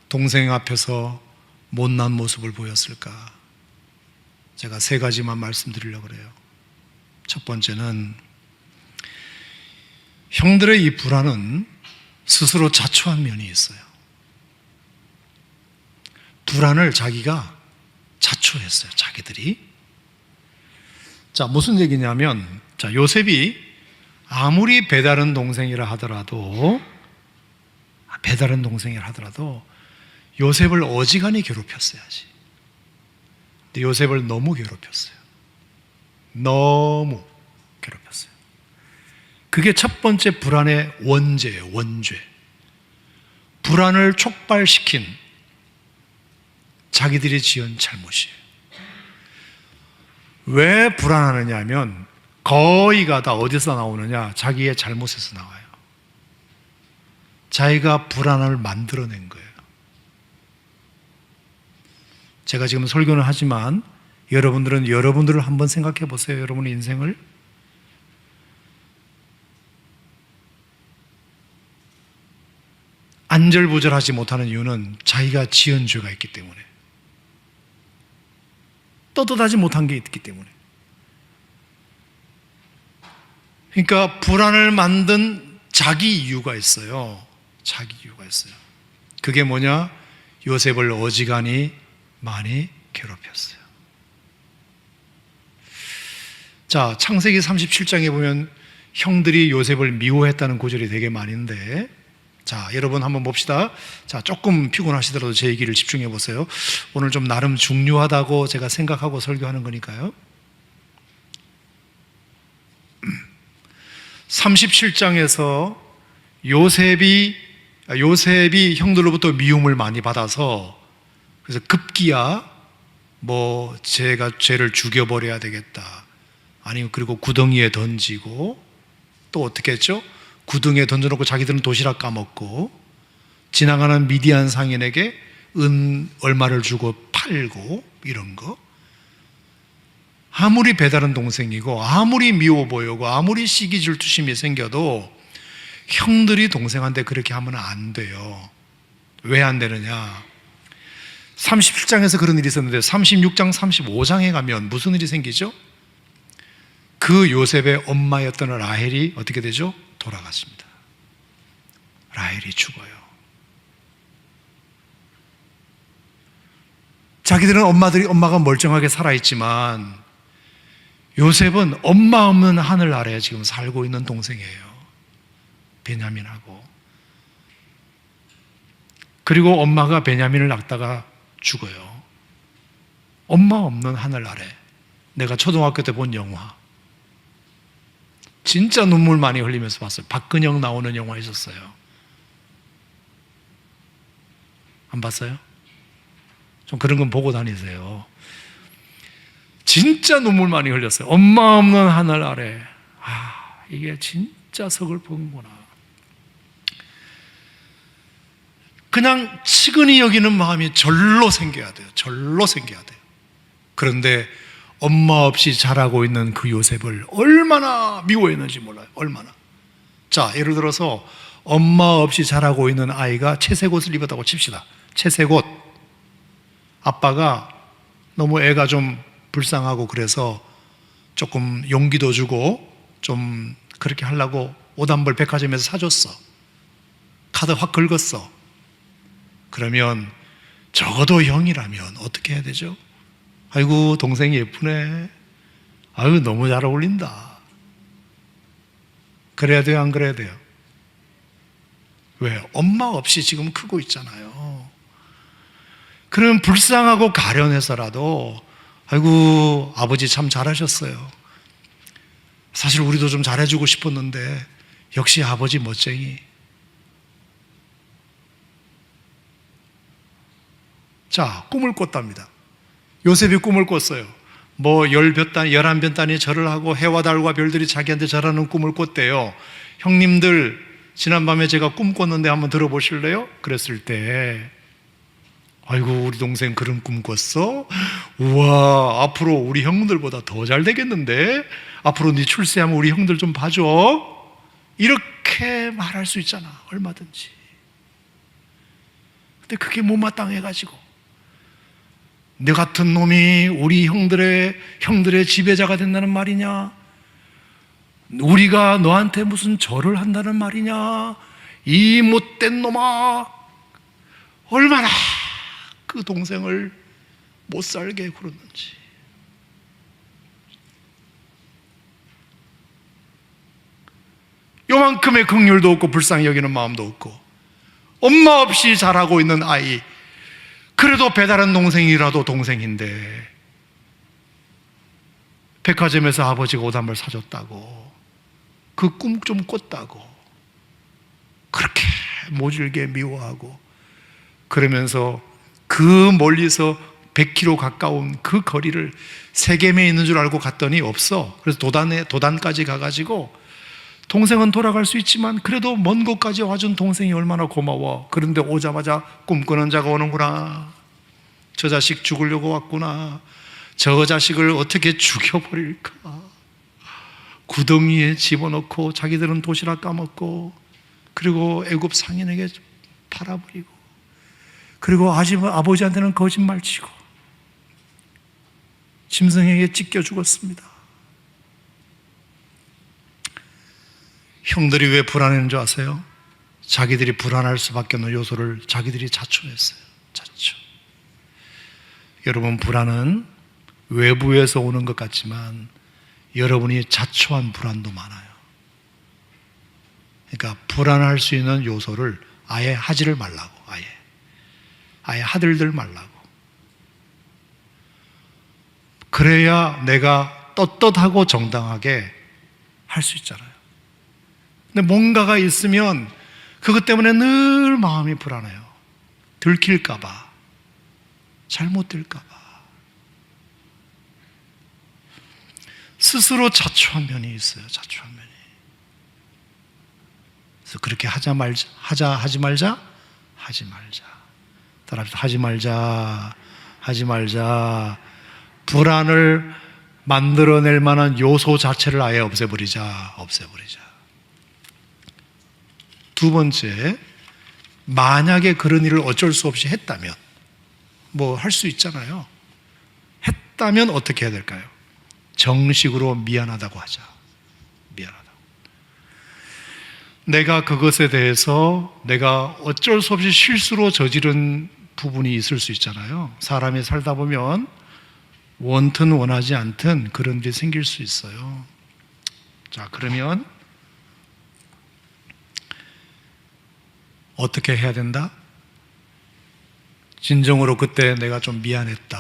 동생 앞에서 못난 모습을 보였을까? 제가 세 가지만 말씀드리려고 그래요. 첫 번째는 형들의 이 불안은 스스로 자초한 면이 있어요. 불안을 자기가 자초했어요. 자기들이. 자, 무슨 얘기냐면, 자, 요셉이 아무리 배다른 동생이라 하더라도 요셉을 어지간히 괴롭혔어야지. 근데 요셉을 너무 괴롭혔어요. 너무 괴롭혔어요. 그게 첫 번째 불안의 원죄예요. 원죄. 불안을 촉발시킨 자기들이 지은 잘못이에요. 왜 불안하느냐 하면 거의가 다 어디서 나오느냐? 자기의 잘못에서 나와요. 자기가 불안을 만들어낸 거예요. 제가 지금 설교는 하지만 여러분들은 여러분들을 한번 생각해 보세요. 여러분의 인생을. 안절부절하지 못하는 이유는 자기가 지은 죄가 있기 때문에, 떳떳하지 못한 게 있기 때문에. 그러니까 불안을 만든 자기 이유가 있어요. 자기 이유가 있어요. 그게 뭐냐? 요셉을 어지간히 많이 괴롭혔어요. 자, 창세기 37장에 보면 형들이 요셉을 미워했다는 구절이 되게 많은데, 자, 여러분 한번 봅시다. 자, 조금 피곤하시더라도 제 얘기를 집중해 보세요. 오늘 좀 나름 중요하다고 제가 생각하고 설교하는 거니까요. 37장에서 요셉이 형들로부터 미움을 많이 받아서 그래서 급기야 제가 쟤를 죽여버려야 되겠다. 아니면 그리고 구덩이에 던지고 또 어떻게 했죠? 구덩이에 던져놓고 자기들은 도시락 까먹고 지나가는 미디안 상인에게 은 얼마를 주고 팔고 이런 거. 아무리 배다른 동생이고 아무리 미워 보이고 아무리 시기 질투심이 생겨도 형들이 동생한테 그렇게 하면 안 돼요. 왜 안 되느냐? 37장에서 그런 일이 있었는데 36장, 35장에 가면 무슨 일이 생기죠? 그 요셉의 엄마였던 라헬이 어떻게 되죠? 돌아갔습니다. 라헬이 죽어요. 자기들은 엄마가 멀쩡하게 살아있지만 요셉은 엄마 없는 하늘 아래 지금 살고 있는 동생이에요. 베냐민하고. 그리고 엄마가 베냐민을 낳다가 죽어요. 엄마 없는 하늘 아래. 내가 초등학교 때 본 영화. 진짜 눈물 많이 흘리면서 봤어요. 박근영 나오는 영화 있었어요. 안 봤어요? 좀 그런 건 보고 다니세요. 진짜 눈물 많이 흘렸어요. 엄마 없는 하늘 아래. 이게 진짜 서글프구나. 그냥 측은히 여기는 마음이 절로 생겨야 돼요. 절로 생겨야 돼요. 그런데 엄마 없이 자라고 있는 그 요셉을 얼마나 미워했는지 몰라요. 얼마나. 자, 예를 들어서 엄마 없이 자라고 있는 아이가 채색옷을 입었다고 칩시다. 채색옷. 아빠가 너무 애가 좀 불쌍하고 그래서 조금 용기도 주고 좀 그렇게 하려고 옷 한 벌 백화점에서 사줬어. 카드 확 긁었어. 그러면 적어도 형이라면 어떻게 해야 되죠? 아이고 동생이 예쁘네. 아유 너무 잘 어울린다. 그래야 돼요, 안 그래야 돼요? 왜? 엄마 없이 지금 크고 있잖아요. 그러면 불쌍하고 가련해서라도 아이고 아버지 참 잘하셨어요. 사실 우리도 좀 잘해주고 싶었는데 역시 아버지 멋쟁이. 자, 꿈을 꿨답니다. 요셉이 꿈을 꿨어요. 뭐 11변단이 절을 하고 해와 달과 별들이 자기한테 절하는 꿈을 꿨대요. 형님들 지난밤에 제가 꿈 꿨는데 한번 들어보실래요? 그랬을 때 아이고 우리 동생 그런 꿈 꿨어? 우와 앞으로 우리 형들보다 더 잘 되겠는데? 앞으로 네 출세하면 우리 형들 좀 봐줘. 이렇게 말할 수 있잖아, 얼마든지. 근데 그게 못마땅해가지고 너 같은 놈이 우리 형들의 지배자가 된다는 말이냐? 우리가 너한테 무슨 절을 한다는 말이냐? 이 못된 놈아! 얼마나 그 동생을 못 살게 굴었는지. 요만큼의 긍휼도 없고 불쌍히 여기는 마음도 없고 엄마 없이 자라고 있는 아이, 그래도 배다른 동생이라도 동생인데 백화점에서 아버지가 옷 한 벌 사줬다고, 그 꿈 좀 꿨다고 그렇게 모질게 미워하고, 그러면서 그 멀리서 100km 가까운 그 거리를 세겜에 있는 줄 알고 갔더니 없어. 그래서 도단까지 가가지고 동생은 돌아갈 수 있지만 그래도 먼 곳까지 와준 동생이 얼마나 고마워. 그런데 오자마자 꿈꾸는 자가 오는구나. 저 자식 죽으려고 왔구나. 저 자식을 어떻게 죽여버릴까. 구덩이에 집어넣고 자기들은 도시락 까먹고, 그리고 애굽 상인에게 팔아버리고, 그리고 아버지한테는 거짓말치고 짐승에게 찢겨 죽었습니다. 형들이 왜 불안했는 줄 아세요? 자기들이 불안할 수밖에 없는 요소를 자기들이 자초했어요. 자초. 여러분, 불안은 외부에서 오는 것 같지만 여러분이 자초한 불안도 많아요. 그러니까 불안할 수 있는 요소를 아예 하지를 말라고. 아예 하들들 말라고. 그래야 내가 떳떳하고 정당하게 할 수 있잖아요. 근데 뭔가가 있으면 그것 때문에 늘 마음이 불안해요. 들킬까봐, 잘못될까봐. 스스로 자초한 면이 있어요. 자초한 면이. 그래서 그렇게 하지 말자. 따라서 하지 말자. 불안을 만들어낼 만한 요소 자체를 아예 없애버리자. 두 번째, 만약에 그런 일을 어쩔 수 없이 했다면, 뭐 할 수 있잖아요. 했다면 어떻게 해야 될까요? 정식으로 미안하다고 하자. 미안하다고. 내가 그것에 대해서 내가 어쩔 수 없이 실수로 저지른 부분이 있을 수 있잖아요. 사람이 살다 보면 원튼 원하지 않든 그런 일이 생길 수 있어요. 자, 그러면 어떻게 해야 된다? 진정으로 그때 내가 좀 미안했다.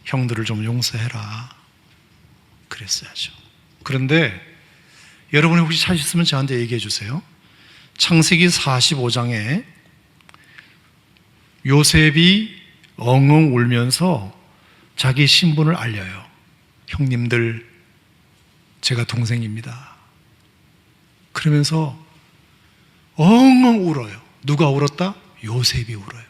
형들을 좀 용서해라. 그랬어야죠. 그런데 여러분이 혹시 찾으셨으면 저한테 얘기해 주세요. 창세기 45장에 요셉이 엉엉 울면서 자기 신분을 알려요. 형님들, 제가 동생입니다. 그러면서 엉엉 울어요. 누가 울었다? 요셉이 울어요.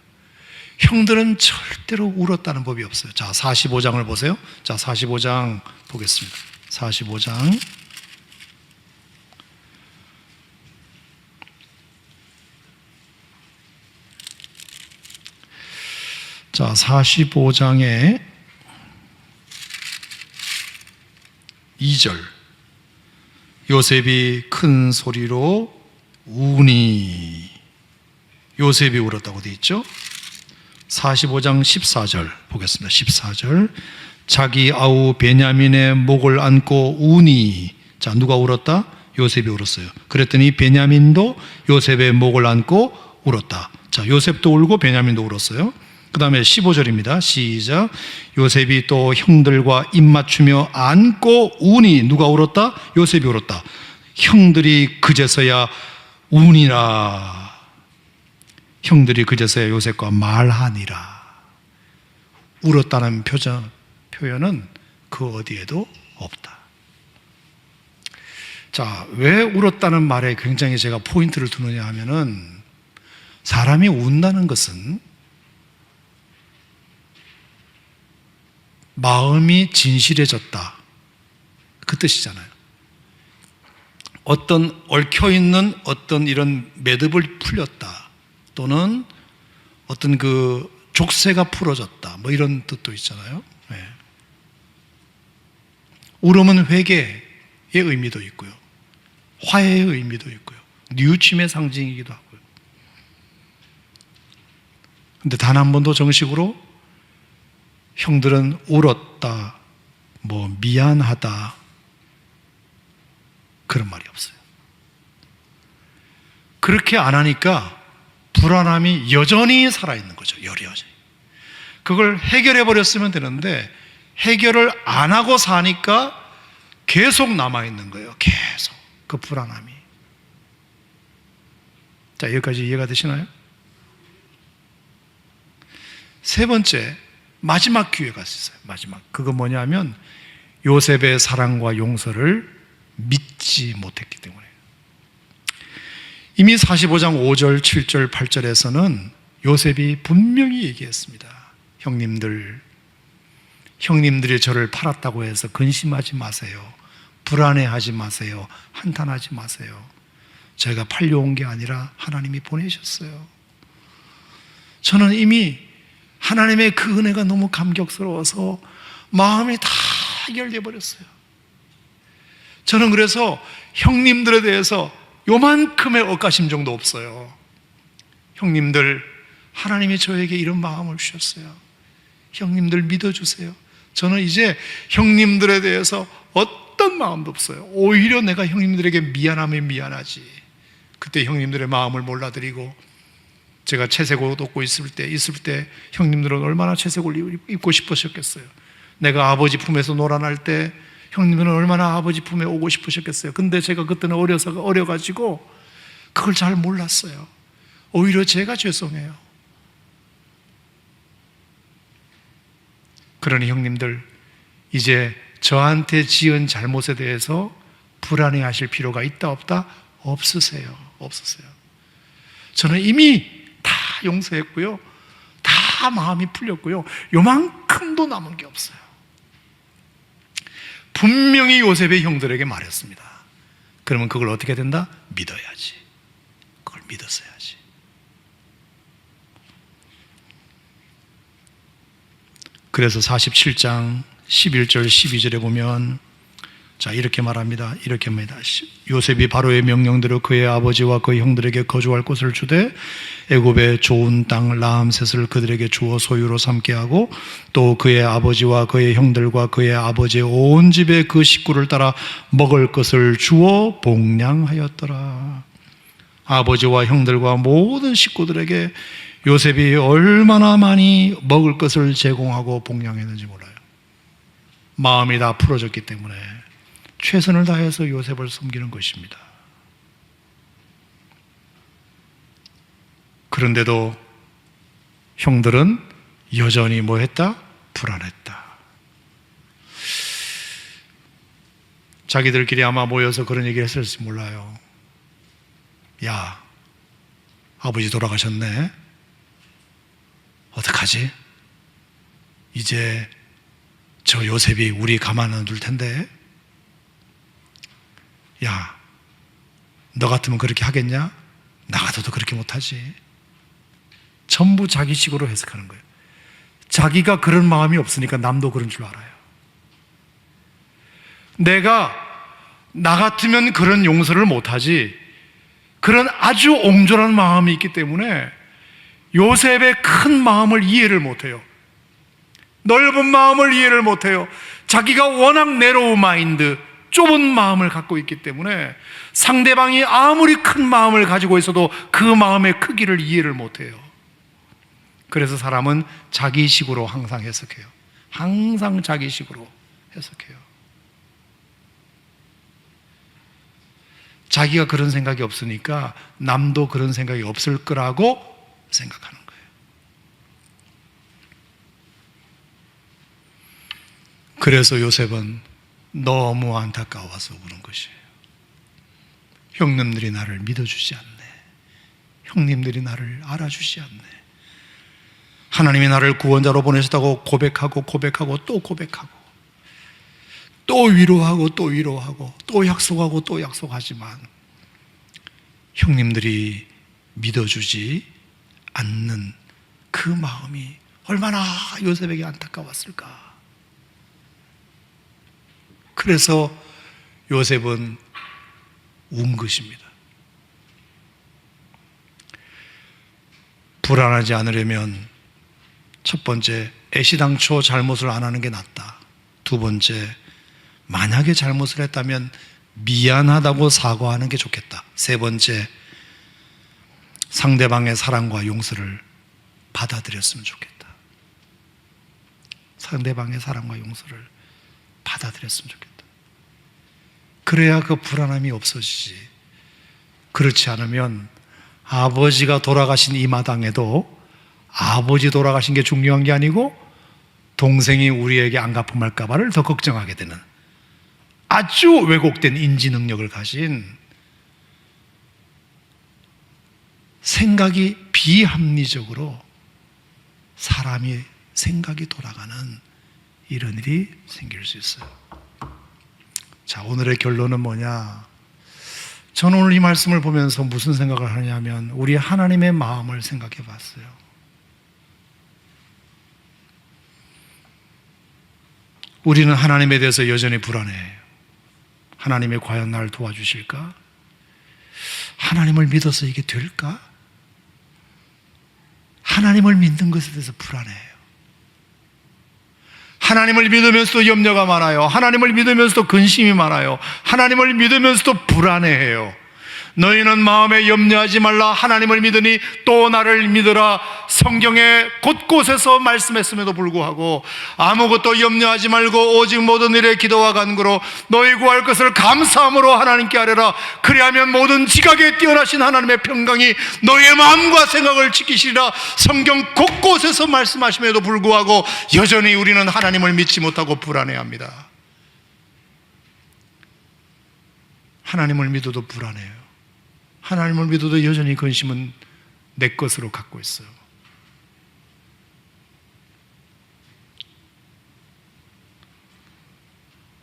형들은 절대로 울었다는 법이 없어요. 자, 45장을 보세요. 자, 45장 보겠습니다. 45장. 자, 45장에 2절. 요셉이 큰 소리로 우니, 요셉이 울었다고 되어 있죠. 45장 14절 보겠습니다. 14절, 자기 아우 베냐민의 목을 안고 우니. 자, 누가 울었다? 요셉이 울었어요. 그랬더니 베냐민도 요셉의 목을 안고 울었다. 자, 요셉도 울고 베냐민도 울었어요. 그 다음에 15절입니다. 시작. 요셉이 또 형들과 입 맞추며 안고 우니. 누가 울었다? 요셉이 울었다. 형들이 그제서야 우니라. 형들이 그제서야 요셉과 말하니라. 울었다는 표현은 그 어디에도 없다. 자, 왜 울었다는 말에 굉장히 제가 포인트를 두느냐 하면은, 사람이 운다는 것은 마음이 진실해졌다, 그 뜻이잖아요. 어떤 얽혀있는 어떤 이런 매듭을 풀렸다, 또는 어떤 그 족쇄가 풀어졌다, 뭐 이런 뜻도 있잖아요. 네. 울음은 회개의 의미도 있고요, 화해의 의미도 있고요, 뉘우침의 상징이기도 하고요. 근데 단 한 번도 정식으로 형들은 울었다, 뭐 미안하다, 그런 말이 없어요. 그렇게 안 하니까 불안함이 여전히 살아있는 거죠. 여전히. 그걸 해결해 버렸으면 되는데 해결을 안 하고 사니까 계속 남아있는 거예요. 계속 그 불안함이. 자, 여기까지 이해가 되시나요? 세 번째, 마지막 기회가 있어요. 마지막. 그건 뭐냐면 요셉의 사랑과 용서를 믿지 못했기 때문에. 이미 45장 5절, 7절, 8절에서는 요셉이 분명히 얘기했습니다. 형님들이 저를 팔았다고 해서 근심하지 마세요. 불안해하지 마세요. 한탄하지 마세요. 제가 팔려온 게 아니라 하나님이 보내셨어요. 저는 이미 하나님의 그 은혜가 너무 감격스러워서 마음이 다 해결돼 버렸어요. 저는 그래서 형님들에 대해서 요만큼의 억가심정도 없어요. 형님들, 하나님이 저에게 이런 마음을 주셨어요. 형님들 믿어주세요. 저는 이제 형님들에 대해서 어떤 마음도 없어요. 오히려 내가 형님들에게 미안하면 미안하지. 그때 형님들의 마음을 몰라드리고, 제가 채색 옷 입고 있을 때 형님들은 얼마나 채색 옷을 입고 싶으셨겠어요. 내가 아버지 품에서 놀아날 때 형님들은 얼마나 아버지 품에 오고 싶으셨겠어요. 근데 제가 그때는 어려가지고 그걸 잘 몰랐어요. 오히려 제가 죄송해요. 그러니 형님들, 이제 저한테 지은 잘못에 대해서 불안해하실 필요가 있다 없다? 없으세요. 저는 이미 다 용서했고요, 다 마음이 풀렸고요, 요만큼도 남은 게 없어요. 분명히 요셉의 형들에게 말했습니다. 그러면 그걸 어떻게 된다? 믿어야지. 그걸 믿었어야지. 그래서 47장 11절 12절에 보면, 자, 이렇게 말합니다. 요셉이 바로의 명령대로 그의 아버지와 그의 형들에게 거주할 곳을 주되 애굽의 좋은 땅 라암셋을 그들에게 주어 소유로 삼게 하고, 또 그의 아버지와 그의 형들과 그의 아버지의 온 집에 그 식구를 따라 먹을 것을 주어 복량하였더라. 아버지와 형들과 모든 식구들에게 요셉이 얼마나 많이 먹을 것을 제공하고 복량했는지 몰라요. 마음이 다 풀어졌기 때문에 최선을 다해서 요셉을 섬기는 것입니다. 그런데도 형들은 여전히 뭐 했다? 불안했다. 자기들끼리 아마 모여서 그런 얘기를 했을지 몰라요. 야, 아버지 돌아가셨네. 어떡하지? 이제 저 요셉이 우리 가만 안 둘 텐데. 야, 너 같으면 그렇게 하겠냐? 나 같아도 그렇게 못하지. 전부 자기식으로 해석하는 거예요. 자기가 그런 마음이 없으니까 남도 그런 줄 알아요. 내가 나 같으면 그런 용서를 못하지. 그런 아주 옹졸한 마음이 있기 때문에 요셉의 큰 마음을 이해를 못해요. 넓은 마음을 이해를 못해요. 자기가 워낙 내로우 마인드, 좁은 마음을 갖고 있기 때문에 상대방이 아무리 큰 마음을 가지고 있어도 그 마음의 크기를 이해를 못해요. 그래서 사람은 자기식으로 항상 해석해요. 항상 자기식으로 해석해요. 자기가 그런 생각이 없으니까 남도 그런 생각이 없을 거라고 생각하는 거예요. 그래서 요셉은 너무 안타까워서 우는 것이에요. 형님들이 나를 믿어주지 않네. 형님들이 나를 알아주지 않네. 하나님이 나를 구원자로 보내셨다고 고백하고 또 고백하고 또 위로하고 또 위로하고 또 약속하고 또 약속하지만 형님들이 믿어주지 않는 그 마음이 얼마나 요셉에게 안타까웠을까. 그래서 요셉은 운 것입니다. 불안하지 않으려면 첫 번째, 애시당초 잘못을 안 하는 게 낫다. 두 번째, 만약에 잘못을 했다면 미안하다고 사과하는 게 좋겠다. 세 번째, 상대방의 사랑과 용서를 받아들였으면 좋겠다. 상대방의 사랑과 용서를 받아들였으면 좋겠다. 그래야 그 불안함이 없어지지. 그렇지 않으면 아버지가 돌아가신 이 마당에도 아버지 돌아가신 게 중요한 게 아니고 동생이 우리에게 안갚음할까 봐를 더 걱정하게 되는 아주 왜곡된 인지 능력을 가진 생각이 비합리적으로 사람이 생각이 돌아가는 이런 일이 생길 수 있어요. 자, 오늘의 결론은 뭐냐? 저는 오늘 이 말씀을 보면서 무슨 생각을 하냐면 우리 하나님의 마음을 생각해 봤어요. 우리는 하나님에 대해서 여전히 불안해요. 하나님이 과연 나를 도와주실까? 하나님을 믿어서 이게 될까? 하나님을 믿는 것에 대해서 불안해요. 하나님을 믿으면서도 염려가 많아요. 하나님을 믿으면서도 근심이 많아요. 하나님을 믿으면서도 불안해해요. 너희는 마음에 염려하지 말라. 하나님을 믿으니 또 나를 믿으라. 성경에 곳곳에서 말씀했음에도 불구하고 아무것도 염려하지 말고 오직 모든 일에 기도와 간구로 너희 구할 것을 감사함으로 하나님께 아뢰라. 그리하면 모든 지각에 뛰어나신 하나님의 평강이 너희의 마음과 생각을 지키시리라. 성경 곳곳에서 말씀하심에도 불구하고 여전히 우리는 하나님을 믿지 못하고 불안해합니다. 하나님을 믿어도 불안해요. 하나님을 믿어도 여전히 근심은 내 것으로 갖고 있어요.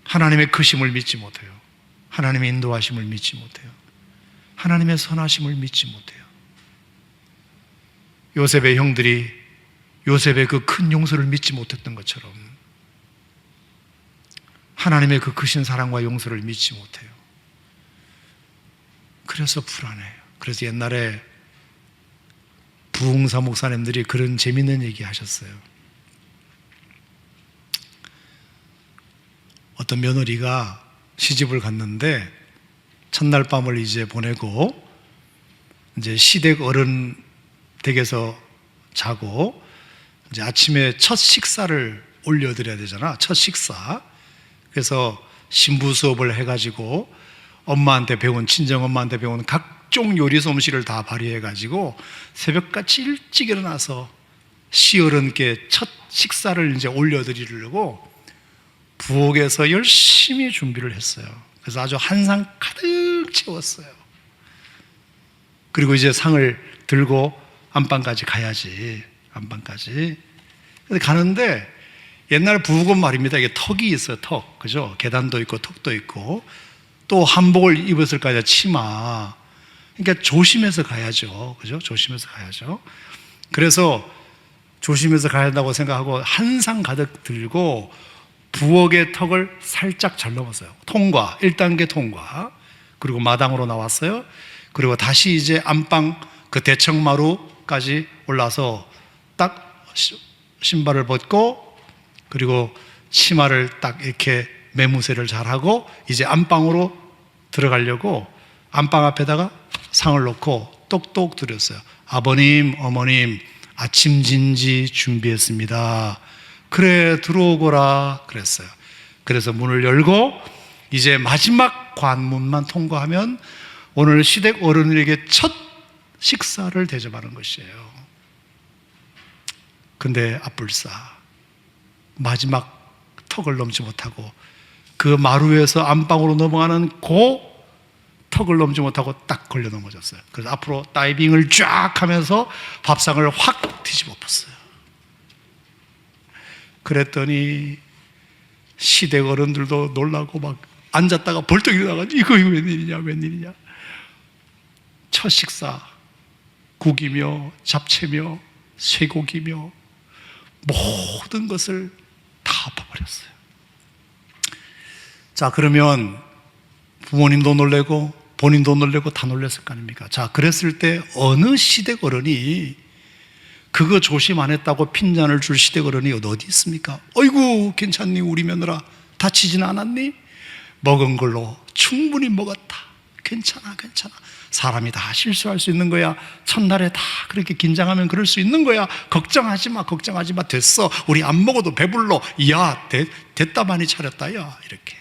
하나님의 크심을 믿지 못해요. 하나님의 인도하심을 믿지 못해요. 하나님의 선하심을 믿지 못해요. 요셉의 형들이 요셉의 그 큰 용서를 믿지 못했던 것처럼 하나님의 그 크신 사랑과 용서를 믿지 못해요. 그래서 불안해요. 그래서 옛날에 부흥사 목사님들이 그런 재밌는 얘기 하셨어요. 어떤 며느리가 시집을 갔는데 첫날 밤을 이제 보내고 이제 시댁 어른 댁에서 자고 이제 아침에 첫 식사를 올려드려야 되잖아. 첫 식사. 그래서 신부 수업을 해가지고 엄마한테 배운, 친정엄마한테 배운 각종 요리 솜씨를 다 발휘해가지고 새벽같이 일찍 일어나서 시어른께 첫 식사를 이제 올려드리려고 부엌에서 열심히 준비를 했어요. 그래서 아주 한 상 가득 채웠어요. 그리고 이제 상을 들고 안방까지 가야지. 안방까지. 근데 가는데 옛날 부엌은 말입니다. 이게 턱이 있어요. 턱. 그죠? 계단도 있고 턱도 있고 또 한복을 입었을 거 아니야. 치마. 그러니까 조심해서 가야죠. 그죠? 조심해서 가야죠. 그래서 조심해서 가야 한다고 생각하고 한 상 가득 들고 부엌의 턱을 살짝 잘 넘었어요. 통과, 1단계 통과. 그리고 마당으로 나왔어요. 그리고 다시 이제 안방 그 대청마루까지 올라서 딱 신발을 벗고, 그리고 치마를 딱 이렇게 매무새를 잘하고 이제 안방으로 들어가려고 안방 앞에다가 상을 놓고 똑똑 드렸어요. 아버님, 어머님, 아침 진지 준비했습니다. 그래, 들어오거라 그랬어요. 그래서 문을 열고 이제 마지막 관문만 통과하면 오늘 시댁 어른에게 첫 식사를 대접하는 것이에요. 근데 앞불싸 마지막 턱을 넘지 못하고 그 마루에서 안방으로 넘어가는 그 턱을 넘지 못하고 딱 걸려 넘어졌어요. 그래서 앞으로 다이빙을 쫙 하면서 밥상을 확 뒤집어 엎었어요. 그랬더니 시댁 어른들도 놀라고 막 앉았다가 벌떡 일어나가지고 이거 웬일이냐. 첫 식사 국이며 잡채며 쇠고기며 모든 것을 다 엎어버렸어요. 자, 그러면 부모님도 놀래고 본인도 놀래고 다 놀랐을 거 아닙니까? 자, 그랬을 때 어느 시댁 어른이 그거 조심 안 했다고 핀잔을 줄 시댁 어른이 어디 있습니까? 어이구, 괜찮니? 우리 며느라 다치진 않았니? 먹은 걸로 충분히 먹었다. 괜찮아. 사람이 다 실수할 수 있는 거야. 첫날에 다 그렇게 긴장하면 그럴 수 있는 거야. 걱정하지 마. 됐어. 우리 안 먹어도 배불러. 야, 됐다 많이 차렸다. 야, 이렇게.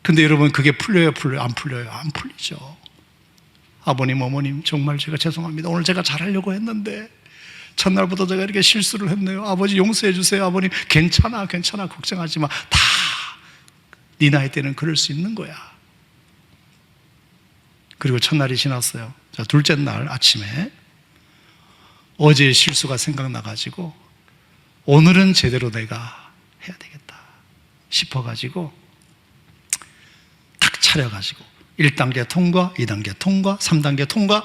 근데 여러분, 그게 풀려요? 안 풀려요? 안 풀리죠. 아버님, 어머님, 정말 제가 죄송합니다. 오늘 제가 잘하려고 했는데 첫날부터 제가 이렇게 실수를 했네요. 아버지 용서해 주세요. 아버님, 괜찮아. 걱정하지 마. 다 네 나이 때는 그럴 수 있는 거야. 그리고 첫날이 지났어요. 자, 둘째 날 아침에 어제의 실수가 생각나가지고 오늘은 제대로 내가 해야 되겠다 싶어가지고 탁 차려가지고 1단계 통과, 2단계 통과, 3단계 통과.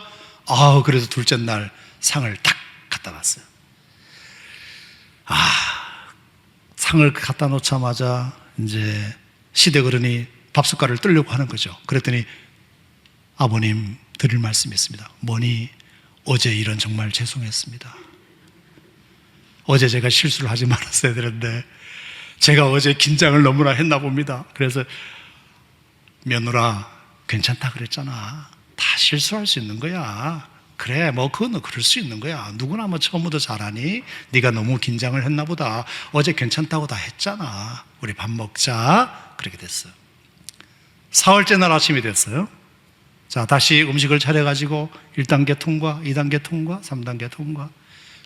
그래서 둘째 날 상을 딱 갖다 놨어요. 상을 갖다 놓자마자 이제 시댁 어른이 밥숟가락을 뜨려고 하는 거죠. 그랬더니 아버님 드릴 말씀이 있습니다. 뭐니? 어제 일은 정말 죄송했습니다. 어제 제가 실수를 하지 말았어야 되는데 제가 어제 긴장을 너무나 했나 봅니다. 그래서 며느라 괜찮다 그랬잖아. 다 실수할 수 있는 거야. 그래, 그거는 그럴 수 있는 거야. 누구나 처음부터 잘하니? 네가 너무 긴장을 했나 보다. 어제 괜찮다고 다 했잖아. 우리 밥 먹자. 그렇게 됐어요. 4월째 날 아침이 됐어요. 자, 다시 음식을 차려가지고 1단계 통과, 2단계 통과, 3단계 통과.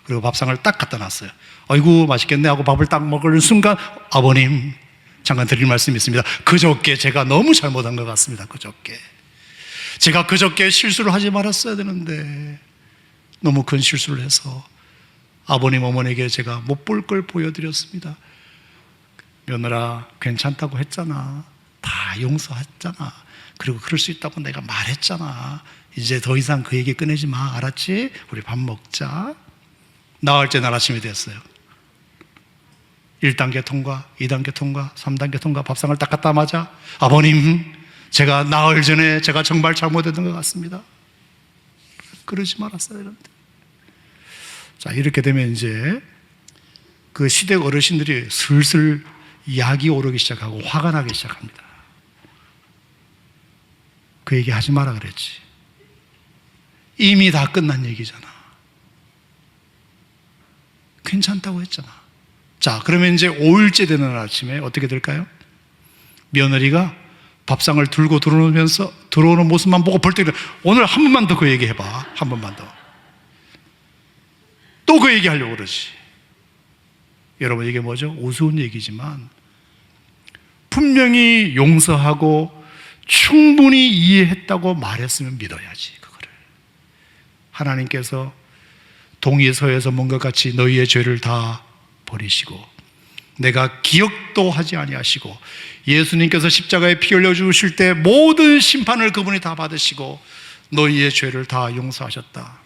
그리고 밥상을 딱 갖다 놨어요. 아이고, 맛있겠네 하고 밥을 딱 먹을 순간 아버님, 잠깐 드릴 말씀이 있습니다. 그저께 제가 너무 잘못한 것 같습니다. 제가 그저께 실수를 하지 말았어야 되는데 너무 큰 실수를 해서 아버님, 어머니에게 제가 못 볼 걸 보여드렸습니다. 며느라 괜찮다고 했잖아. 다 용서했잖아. 그리고 그럴 수 있다고 내가 말했잖아. 이제 더 이상 그 얘기 꺼내지 마. 알았지? 우리 밥 먹자. 나흘째 날 아침이 됐어요. 1단계 통과, 2단계 통과, 3단계 통과. 밥상을 딱 갖다 맞아. 아버님, 제가 나흘 전에 제가 정말 잘못했던 것 같습니다. 그러지 말았어야 되는데. 자, 이렇게 되면 이제 그 시댁 어르신들이 슬슬 약이 오르기 시작하고 화가 나기 시작합니다. 그 얘기 하지 마라 그랬지. 이미 다 끝난 얘기잖아. 괜찮다고 했잖아. 자, 그러면 이제 5일째 되는 아침에 어떻게 될까요? 며느리가 밥상을 들고 들어오는 모습만 보고 벌떡 일어나. 오늘 한 번만 더 그 얘기 해봐. 한 번만 더. 또 그 얘기 하려고 그러지. 여러분, 이게 뭐죠? 우스운 얘기지만 분명히 용서하고 충분히 이해했다고 말했으면 믿어야지. 그거를 하나님께서 동의서에서 뭔가 같이 너희의 죄를 다 버리시고 내가 기억도 하지 아니하시고 예수님께서 십자가에 피 흘려 주실 때 모든 심판을 그분이 다 받으시고 너희의 죄를 다 용서하셨다.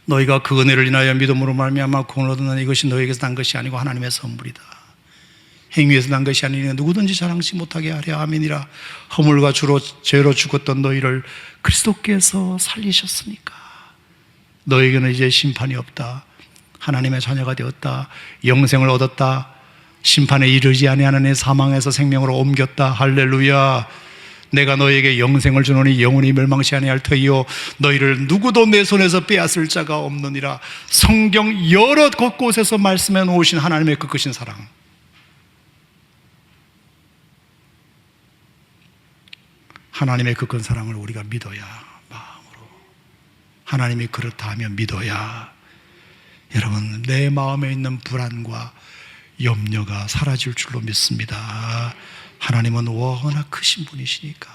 너희가 그 은혜를 인하여 믿음으로 말미암아 구원을 얻었나니 이것이 너희에게서 난 것이 아니고 하나님의 선물이다. 행위에서 난 것이 아니니 누구든지 자랑치 못하게 하려 함이니라. 허물과 죄로 죽었던 너희를 그리스도께서 살리셨으니까 너희에게는 이제 심판이 없다. 하나님의 자녀가 되었다. 영생을 얻었다. 심판에 이르지 아니하는 사망에서 생명으로 옮겼다. 할렐루야. 내가 너희에게 영생을 주노니 영원히 멸망치 아니할 터이요 너희를 누구도 내 손에서 빼앗을 자가 없느니라. 성경 여러 곳곳에서 말씀해 놓으신 하나님의 그 크신 사랑, 하나님의 그 큰 사랑을 우리가 믿어야, 마음으로 하나님이 그렇다 하면 믿어야 여러분 내 마음에 있는 불안과 염려가 사라질 줄로 믿습니다. 하나님은 워낙 크신 분이시니까.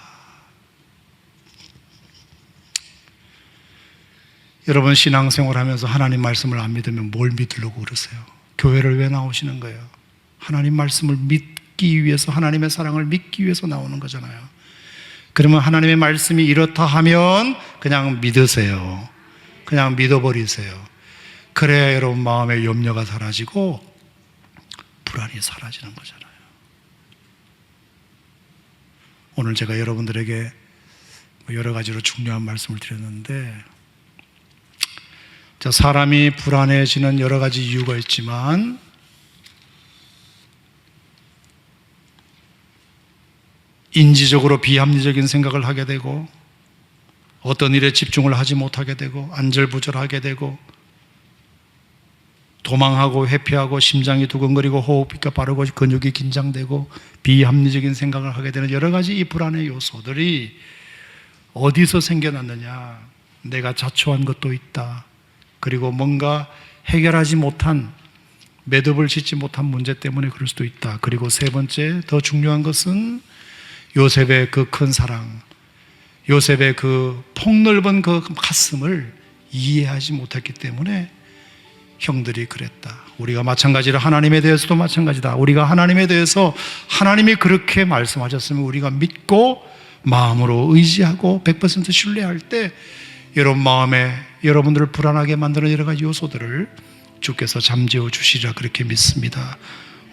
여러분 신앙생활 하면서 하나님 말씀을 안 믿으면 뭘 믿으려고 그러세요? 교회를 왜 나오시는 거예요? 하나님 말씀을 믿기 위해서, 하나님의 사랑을 믿기 위해서 나오는 거잖아요. 그러면 하나님의 말씀이 이렇다 하면 그냥 믿으세요. 그냥 믿어버리세요. 그래야 여러분 마음의 염려가 사라지고 불안이 사라지는 거잖아요. 오늘 제가 여러분들에게 여러 가지로 중요한 말씀을 드렸는데, 사람이 불안해지는 여러 가지 이유가 있지만 인지적으로 비합리적인 생각을 하게 되고 어떤 일에 집중을 하지 못하게 되고 안절부절하게 되고 도망하고 회피하고 심장이 두근거리고 호흡기가 빠르고 근육이 긴장되고 비합리적인 생각을 하게 되는 여러 가지 이 불안의 요소들이 어디서 생겨났느냐? 내가 자초한 것도 있다. 그리고 뭔가 해결하지 못한, 매듭을 짓지 못한 문제 때문에 그럴 수도 있다. 그리고 세 번째, 더 중요한 것은 요셉의 그 큰 사랑, 요셉의 그 폭넓은 그 가슴을 이해하지 못했기 때문에 형들이 그랬다. 우리가 마찬가지로 하나님에 대해서도 마찬가지다. 우리가 하나님에 대해서 하나님이 그렇게 말씀하셨으면 우리가 믿고 마음으로 의지하고 100% 신뢰할 때 여러분 마음에 여러분들을 불안하게 만드는 여러 가지 요소들을 주께서 잠재워 주시리라 그렇게 믿습니다.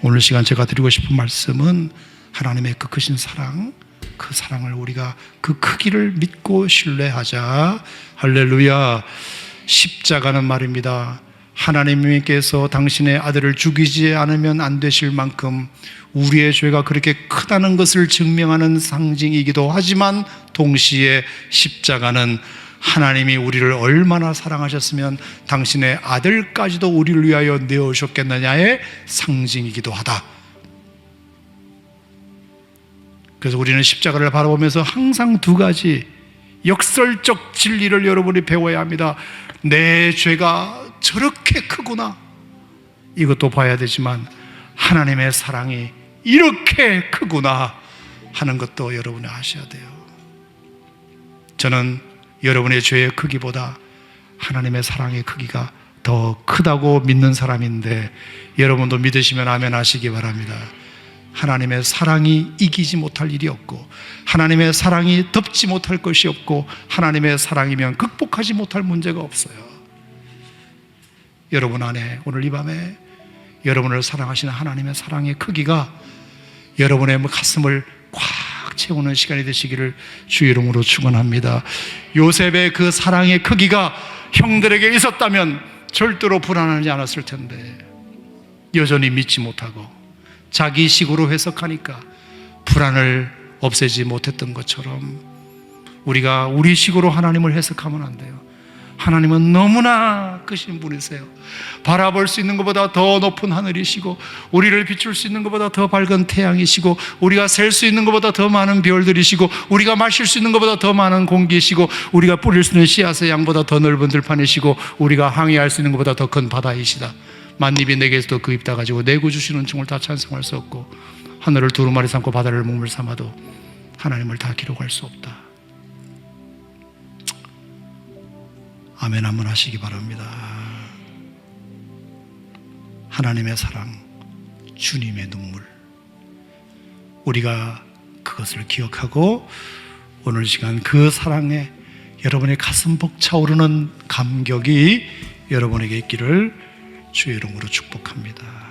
오늘 시간 제가 드리고 싶은 말씀은 하나님의 그 크신 사랑, 그 사랑을 우리가 그 크기를 믿고 신뢰하자. 할렐루야. 십자가는 말입니다, 하나님께서 당신의 아들을 죽이지 않으면 안 되실 만큼 우리의 죄가 그렇게 크다는 것을 증명하는 상징이기도 하지만 동시에 십자가는 하나님이 우리를 얼마나 사랑하셨으면 당신의 아들까지도 우리를 위하여 내어주셨겠느냐의 상징이기도 하다. 그래서 우리는 십자가를 바라보면서 항상 두 가지 역설적 진리를 여러분이 배워야 합니다. 내 죄가 저렇게 크구나, 이것도 봐야 되지만 하나님의 사랑이 이렇게 크구나 하는 것도 여러분이 아셔야 돼요. 저는 여러분의 죄의 크기보다 하나님의 사랑의 크기가 더 크다고 믿는 사람인데, 여러분도 믿으시면 아멘 하시기 바랍니다. 하나님의 사랑이 이기지 못할 일이 없고, 하나님의 사랑이 덮지 못할 것이 없고, 하나님의 사랑이면 극복하지 못할 문제가 없어요. 여러분 안에 오늘 이 밤에 여러분을 사랑하시는 하나님의 사랑의 크기가 여러분의 가슴을 꽉 채우는 시간이 되시기를 주의 이름으로 축원합니다. 요셉의 그 사랑의 크기가 형들에게 있었다면 절대로 불안하지 않았을 텐데, 여전히 믿지 못하고 자기 식으로 해석하니까 불안을 없애지 못했던 것처럼 우리가 우리 식으로 하나님을 해석하면 안 돼요. 하나님은 너무나 크신 분이세요. 바라볼 수 있는 것보다 더 높은 하늘이시고, 우리를 비출 수 있는 것보다 더 밝은 태양이시고, 우리가 셀 수 있는 것보다 더 많은 별들이시고, 우리가 마실 수 있는 것보다 더 많은 공기이시고, 우리가 뿌릴 수 있는 씨앗의 양보다 더 넓은 들판이시고, 우리가 항해할 수 있는 것보다 더 큰 바다이시다. 만입이 내게서도 그 입 닫아지고 내구 주시는 종을 다 찬송할 수 없고, 하늘을 두루마리 삼고 바다를 몸을 삼아도 하나님을 다 기록할 수 없다. 아멘 한번 하시기 바랍니다. 하나님의 사랑, 주님의 눈물, 우리가 그것을 기억하고 오늘 시간 그 사랑에 여러분의 가슴 벅차오르는 감격이 여러분에게 있기를 주의 이름으로 축복합니다.